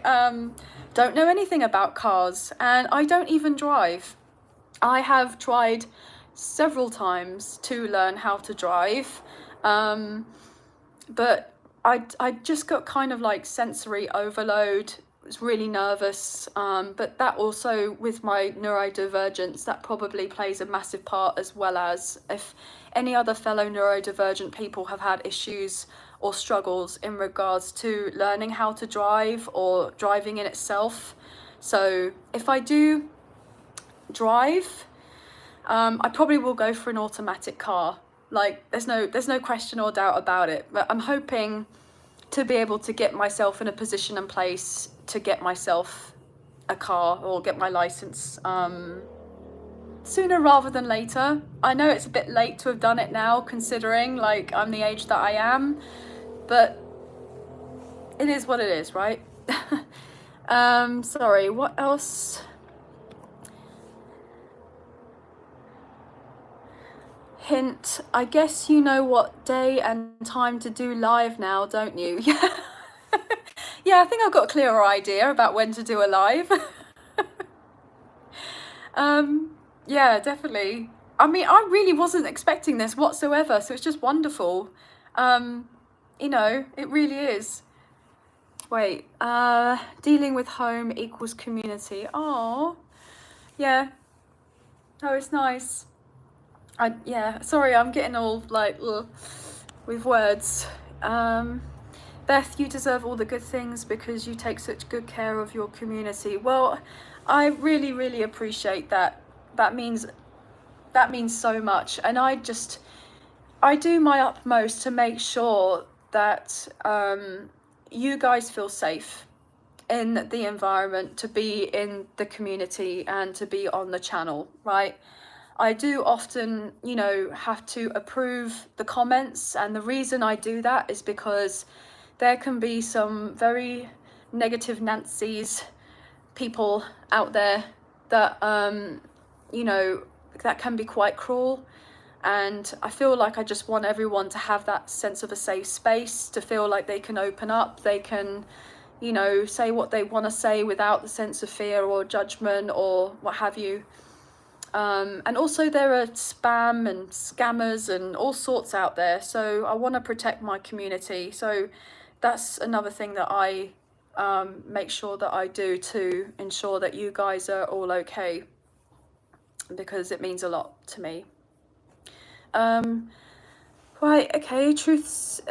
S1: don't know anything about cars and I don't even drive. I have tried several times to learn how to drive, but I just got kind of like sensory overload. Was really nervous, but that also with my neurodivergence, that probably plays a massive part, as well as if any other fellow neurodivergent people have had issues or struggles in regards to learning how to drive or driving in itself. So if I do drive, I probably will go for an automatic car. Like, there's no question or doubt about it, but I'm hoping to be able to get myself in a position and place to get myself a car or get my license sooner rather than later. I know it's a bit late to have done it now, considering like I'm the age that I am, but it is what it is, right? Sorry, what else? Hint, I guess you know what day and time to do live now, don't you? Yeah. Yeah, I think I've got a clearer idea about when to do a live. Yeah, definitely. I mean, I really wasn't expecting this whatsoever, so it's just wonderful. You know, it really is. Wait, dealing with home equals community. Oh, yeah. Oh, it's nice. Yeah, sorry, I'm getting all like with words. Beth, you deserve all the good things because you take such good care of your community. Well, I really, really appreciate that. That means so much, and I do my utmost to make sure that you guys feel safe in the environment, to be in the community and to be on the channel, right? I do often, you know, have to approve the comments, and the reason I do that is because there can be some very negative Nancy's people out there that, you know, that can be quite cruel. And I feel like I just want everyone to have that sense of a safe space, to feel like they can open up, they can, you know, say what they want to say without the sense of fear or judgment or what have you. And also there are spam and scammers and all sorts out there, so I want to protect my community. So that's another thing that I make sure that I do to ensure that you guys are all okay, because it means a lot to me. Right, okay, truth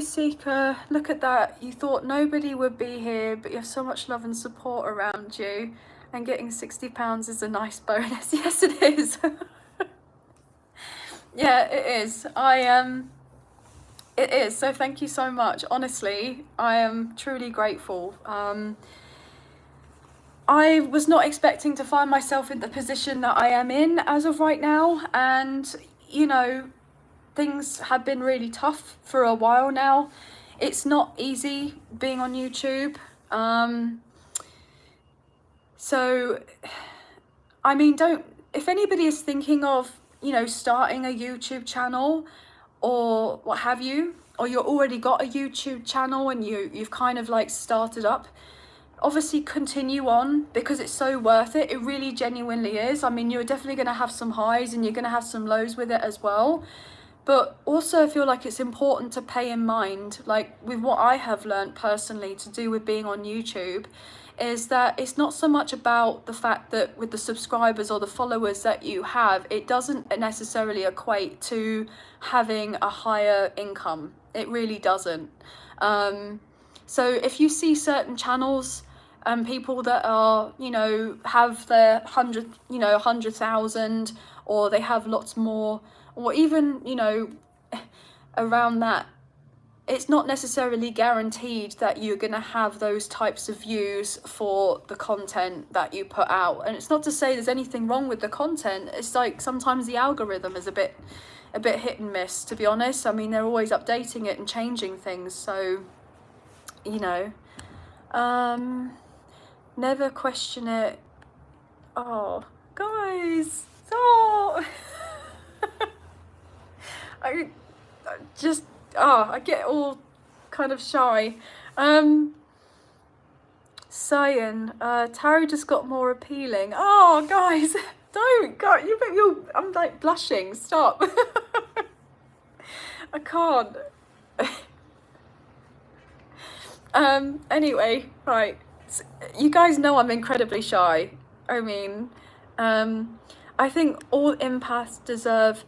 S1: seeker, look at that. You thought nobody would be here, but you have so much love and support around you, and getting £60 is a nice bonus. Yes, it is. Yeah, it is. It is, so thank you so much. Honestly, I am truly grateful. I was not expecting to find myself in the position that I am in as of right now, and you know, things have been really tough for a while now. It's not easy being on YouTube. So I mean, if anybody is thinking of, you know, starting a YouTube channel or what have you, or you're already got a YouTube channel and you've kind of like started up, obviously continue on, because it's so worth it. It really genuinely is. I mean, you're definitely going to have some highs and you're going to have some lows with it as well. But also I feel like it's important to pay in mind, like with what I have learned personally to do with being on YouTube, is that it's not so much about the fact that with the subscribers or the followers that you have, it doesn't necessarily equate to having a higher income. It really doesn't. So if you see certain channels and people that are, you know, have their 100,000, or they have lots more, or even, you know, around that, it's not necessarily guaranteed that you're going to have those types of views for the content that you put out. And it's not to say there's anything wrong with the content. It's like sometimes the algorithm is a bit hit and miss, to be honest. I mean, they're always updating it and changing things, so, you know, never question it. Oh, guys, stop. I get all kind of shy. Cyan, Tarot just got more appealing. Oh, guys, don't, God, I'm like blushing, stop. I can't. Anyway, right, so you guys know I'm incredibly shy. I mean, I think all empaths deserve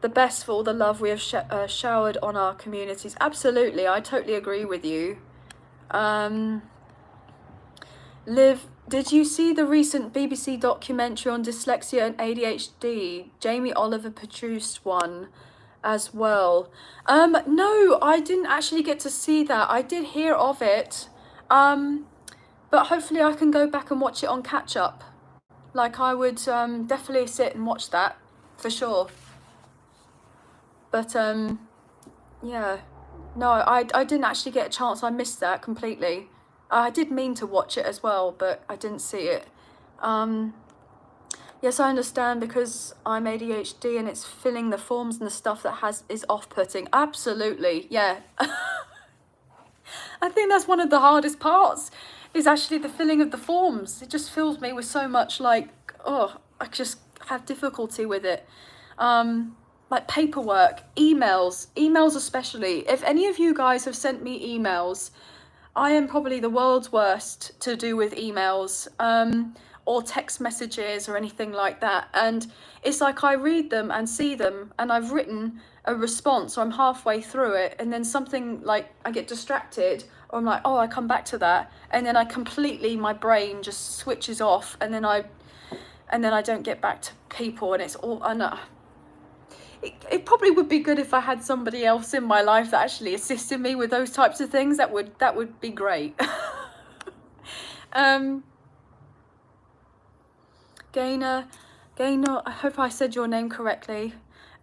S1: the best for all the love we have showered on our communities. Absolutely, I totally agree with you. Liv, did you see the recent BBC documentary on dyslexia and ADHD? Jamie Oliver produced one as well. No, I didn't actually get to see that. I did hear of it, but hopefully I can go back and watch it on catch up. Like, I would definitely sit and watch that for sure. But yeah, no, I didn't actually get a chance. I missed that completely. I did mean to watch it as well, but I didn't see it. Yes, I understand, because I'm ADHD and it's filling the forms and the stuff that is off-putting. Absolutely, yeah. I think that's one of the hardest parts, is actually the filling of the forms. It just fills me with so much, like, oh, I just have difficulty with it. Like paperwork, emails especially. If any of you guys have sent me emails, I am probably the world's worst to do with emails, or text messages or anything like that. And it's like I read them and see them and I've written a response, or I'm halfway through it, and then something, like, I get distracted, or I'm like, oh, I come back to that, and then my brain just switches off, and then I don't get back to people, and it's all, it probably would be good if I had somebody else in my life that actually assisted me with those types of things. That would be great. Gaynor, I hope I said your name correctly.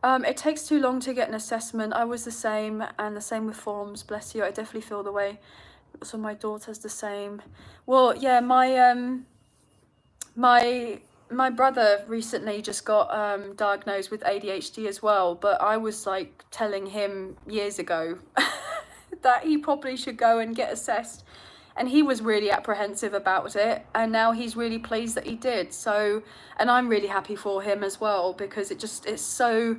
S1: It takes too long to get an assessment. I was the same, and the same with forms. Bless you. I definitely feel the way. So my daughter's the same. Well, yeah, my brother recently just got diagnosed with ADHD as well, but I was like telling him years ago that he probably should go and get assessed, and he was really apprehensive about it, and now he's really pleased that he did. So, and I'm really happy for him as well, because it's so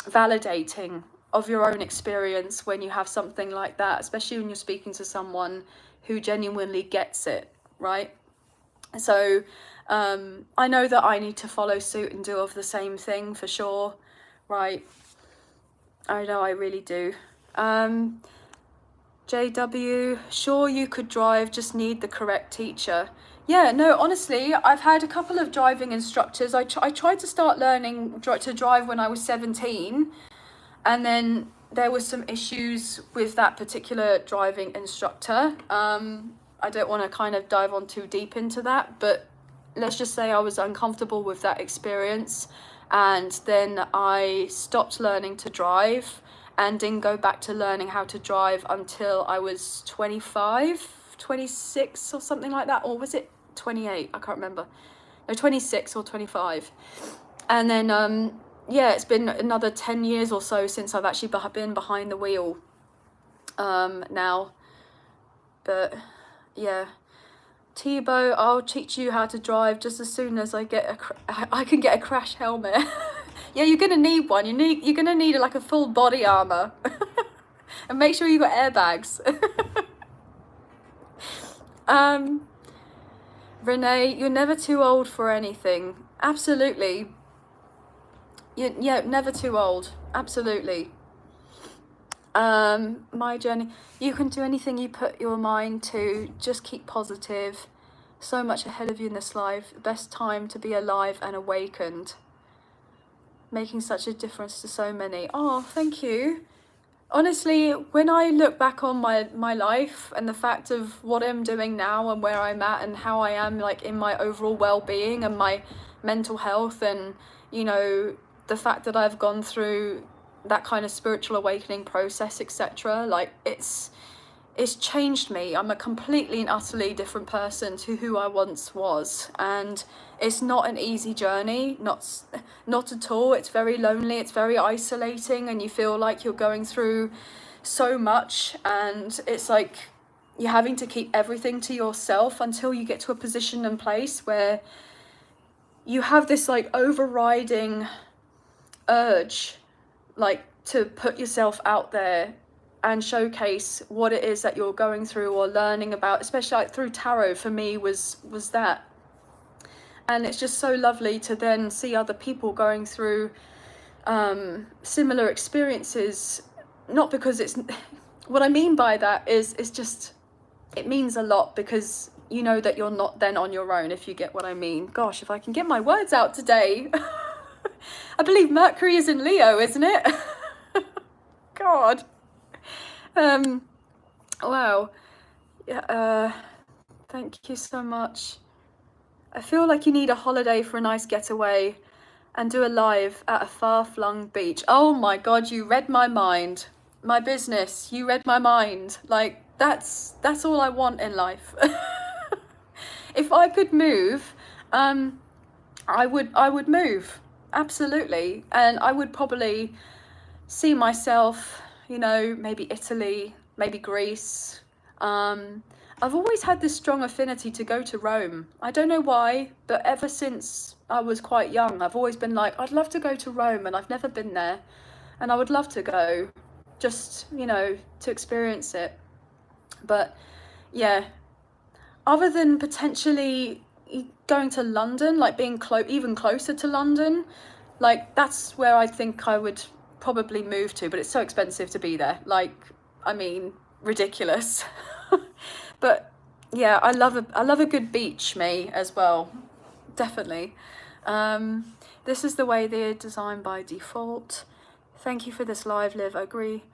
S1: validating of your own experience when you have something like that, especially when you're speaking to someone who genuinely gets it, right? So I know that I need to follow suit and do of the same thing for sure, right? I know I really do. JW, sure you could drive, just need the correct teacher. Yeah, no, honestly, I've had a couple of driving instructors. I tried to start learning to drive when I was 17, and then there was some issues with that particular driving instructor. I don't want to kind of dive on too deep into that, but let's just say I was uncomfortable with that experience, and then I stopped learning to drive and didn't go back to learning how to drive until I was 25, 26 or something like that, or was it 28? I can't remember. no, 26 or 25. And then, yeah, it's been another 10 years or so since I've actually been behind the wheel now. But yeah, Tebow, I'll teach you how to drive just as soon as I can get a crash helmet. Yeah, you're gonna need one. You're gonna need like a full body armor. And make sure you got airbags. Renee, you're never too old for anything. Absolutely. Yeah, never too old. Absolutely. My journey, you can do anything you put your mind to. Just keep positive. So much ahead of you in this life. Best time to be alive and awakened. Making such a difference to so many. Oh, thank you. Honestly, when I look back on my life and the fact of what I'm doing now and where I'm at and how I am like in my overall well-being and my mental health, and you know, the fact that I've gone through that kind of spiritual awakening process, etc., like it's changed me. I'm a completely and utterly different person to who I once was, and it's not an easy journey, not at all. It's very lonely, it's very isolating, and you feel like you're going through so much, and it's like you're having to keep everything to yourself until you get to a position and place where you have this like overriding urge, like to put yourself out there and showcase what it is that you're going through or learning about, especially like through tarot. For me was that, and it's just so lovely to then see other people going through similar experiences. Not because it's what I mean by that is it's just, it means a lot because you know that you're not then on your own, if you get what I mean. Gosh, if I can get my words out today. I believe Mercury is in Leo, isn't it? God. Wow. Yeah, thank you so much. I feel like you need a holiday for a nice getaway and do a live at a far-flung beach. Oh my God, you read my mind. My business, you read my mind. Like, that's all I want in life. If I could move, I would move. Absolutely. And I would probably see myself, you know, maybe Italy, maybe Greece. I've always had this strong affinity to go to Rome. I don't know why, but ever since I was quite young, I've always been like, I'd love to go to Rome, and I've never been there. And I would love to go, just, you know, to experience it. But yeah, other than potentially going to London, like being even closer to London, like that's where I think I would probably move to, but it's so expensive to be there. Like, I mean, ridiculous. But yeah, I love a good beach, me, as well. Definitely. This is the way they're designed by default. Thank you for this live, Liv. I agree.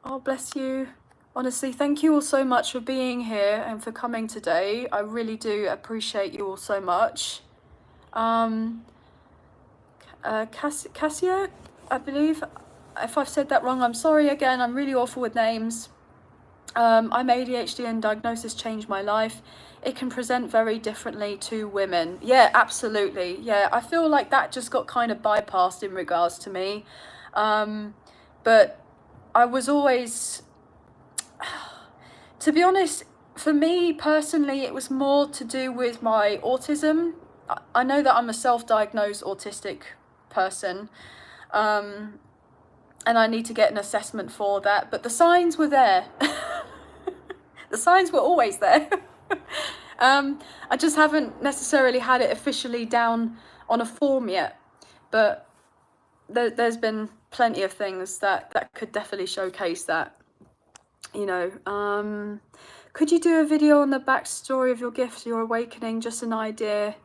S1: Oh, bless you. Honestly, thank you all so much for being here and for coming today. I really do appreciate you all so much. Cassia, I believe. If I've said that wrong, I'm sorry again. I'm really awful with names. I'm ADHD and diagnosis changed my life. It can present very differently to women. Yeah, absolutely. Yeah, I feel like that just got kind of bypassed in regards to me. But I was always, to be honest, for me personally, it was more to do with my autism. I know that I'm a self-diagnosed autistic person. And I need to get an assessment for that, but the signs were there. The signs were always there. I just haven't necessarily had it officially down on a form yet, but there's been plenty of things that could definitely showcase that, you know. Could you do a video on the backstory of your gift, your awakening, just an idea?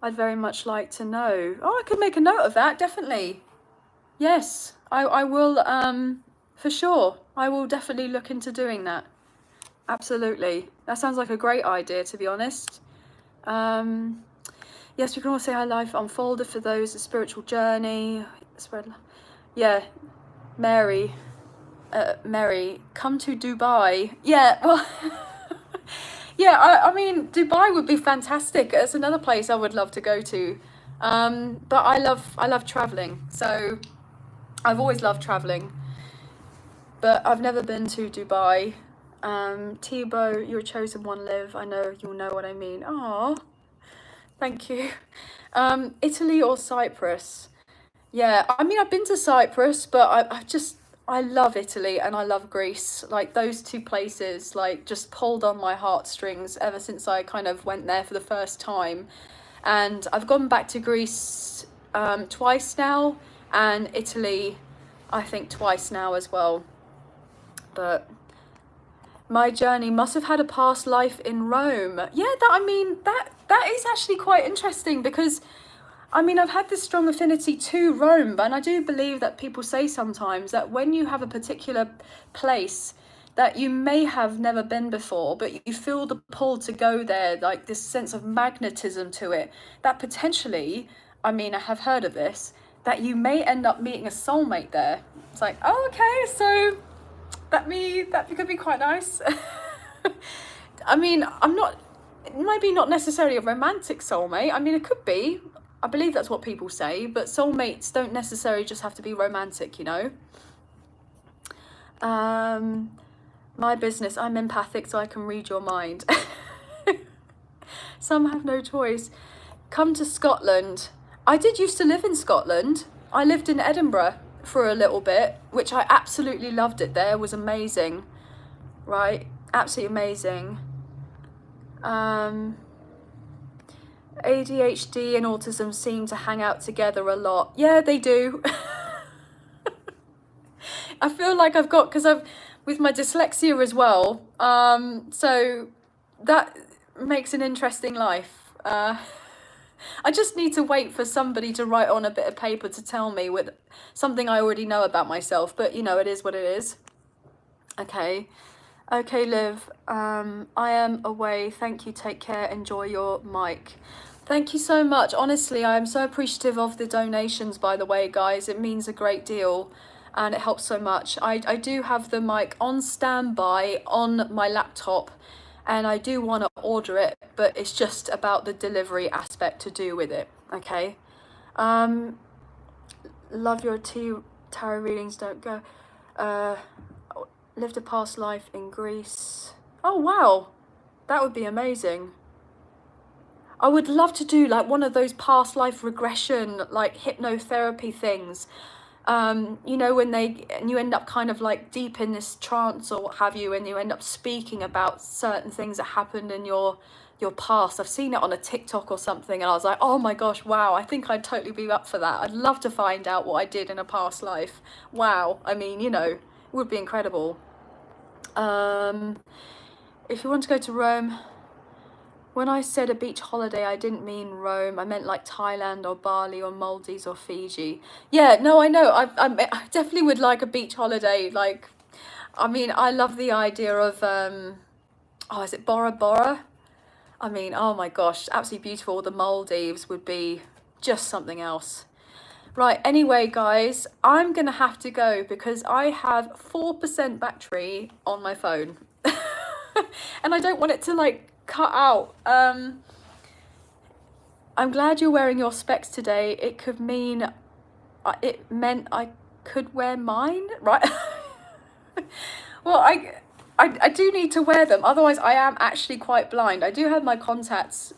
S1: I'd very much like to know. Oh, I could make a note of that, definitely. Yes, I will, for sure. I will definitely look into doing that. Absolutely. That sounds like a great idea, to be honest. Yes, we can all say how life unfolded for those, a spiritual journey. Yeah, Mary, come to Dubai. Yeah, well, Yeah, I mean, Dubai would be fantastic. It's another place I would love to go to. But I love traveling. So I've always loved traveling, but I've never been to Dubai. Thibaut, you're a chosen one, Liv. I know you'll know what I mean. Oh, thank you. Italy or Cyprus? Yeah, I mean, I've been to Cyprus, but I love Italy and I love Greece. Like those two places, like just pulled on my heartstrings ever since I kind of went there for the first time. And I've gone back to Greece twice now, and Italy, I think twice now as well. But my journey must have had a past life in Rome. Yeah, that is actually quite interesting because I mean, I've had this strong affinity to Rome, and I do believe that people say sometimes that when you have a particular place that you may have never been before, but you feel the pull to go there, like this sense of magnetism to it, that potentially, I mean, I have heard of this, that you may end up meeting a soulmate there. It's like, oh, okay, so that could be quite nice. I mean, I'm not, maybe not necessarily a romantic soulmate. I mean, it could be. I believe that's what people say, but soulmates don't necessarily just have to be romantic, you know? My business, I'm empathic, so I can read your mind. Some have no choice. Come to Scotland. I did used to live in Scotland. I lived in Edinburgh for a little bit, which I absolutely loved it there. It was amazing, right? Absolutely amazing. ADHD and autism seem to hang out together a lot. Yeah, they do. I feel like I've got, because I've, with my dyslexia as well, so that makes an interesting life. I just need to wait for somebody to write on a bit of paper to tell me with something I already know about myself, but you know, it is what it is. Okay. Okay, Liv, I am away. Thank you, take care, enjoy your mic. Thank you so much. Honestly, I am so appreciative of the donations, by the way, guys. It means a great deal and it helps so much. I do have the mic on standby on my laptop and I do want to order it, but it's just about the delivery aspect to do with it, okay? Love your tarot readings, don't go. Lived a past life in Greece. Oh, wow. That would be amazing. I would love to do like one of those past life regression, like hypnotherapy things. You know, when you end up kind of like deep in this trance or what have you, and you end up speaking about certain things that happened in your past. I've seen it on a TikTok or something and I was like, oh my gosh, wow, I think I'd totally be up for that. I'd love to find out what I did in a past life. Wow. I mean, you know, it would be incredible. If you want to go to Rome, when I said a beach holiday, I didn't mean Rome. I meant like Thailand or Bali or Maldives or Fiji. Yeah, no, I know. I definitely would like a beach holiday. Like, I mean, I love the idea of, oh, is it Bora Bora? I mean, oh my gosh, absolutely beautiful. The Maldives would be just something else. Right, anyway, guys, I'm going to have to go because I have 4% battery on my phone. And I don't want it to, like, cut out. I'm glad you're wearing your specs today. It could mean, it meant I could wear mine, right? Well, I do need to wear them. Otherwise, I am actually quite blind. I do have my contacts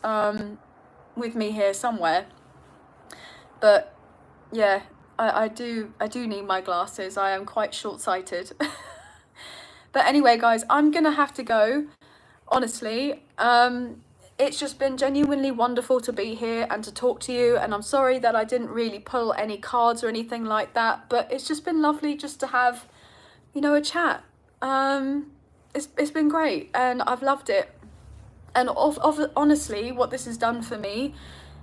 S1: with me here somewhere. But yeah, I do need my glasses. I am quite short-sighted. But anyway, guys, I'm gonna have to go. Honestly, it's just been genuinely wonderful to be here and to talk to you. And I'm sorry that I didn't really pull any cards or anything like that. But it's just been lovely just to have, you know, a chat. It's been great and I've loved it. And honestly, what this has done for me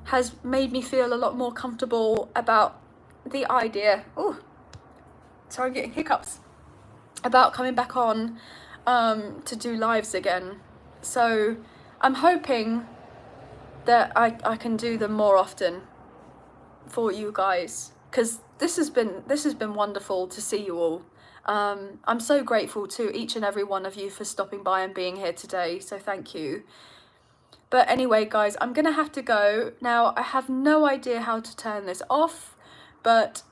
S1: has made me feel a lot more comfortable about the idea. Oh, sorry, I'm getting hiccups. About coming back on to do lives again. So I'm hoping that I can do them more often for you guys, because this has been wonderful to see you all. I'm so grateful to each and every one of you for stopping by and being here today, so thank you. But anyway, guys, I'm gonna have to go now. I have no idea how to turn this off, but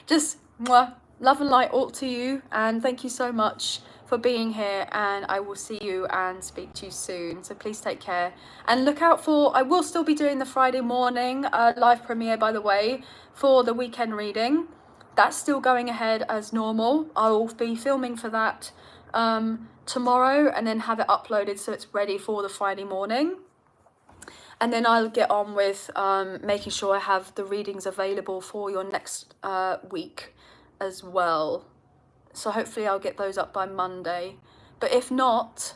S1: just mwah, love and light all to you, and thank you so much for being here, and I will see you and speak to you soon. So please take care and look out for, I will still be doing the Friday morning live premiere, by the way, for the weekend reading. That's still going ahead as normal. I will be filming for that tomorrow and then have it uploaded so it's ready for the Friday morning. And then I'll get on with making sure I have the readings available for your next week as well. So hopefully I'll get those up by Monday. But if not,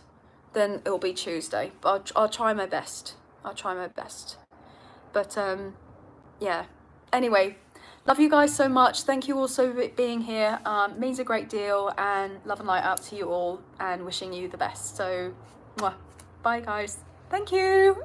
S1: then it'll be Tuesday. But I'll try my best. I'll try my best. But yeah. Anyway, love you guys so much. Thank you all for being here. Means a great deal, and love and light out to you all, and wishing you the best. So, mwah. Bye guys. Thank you.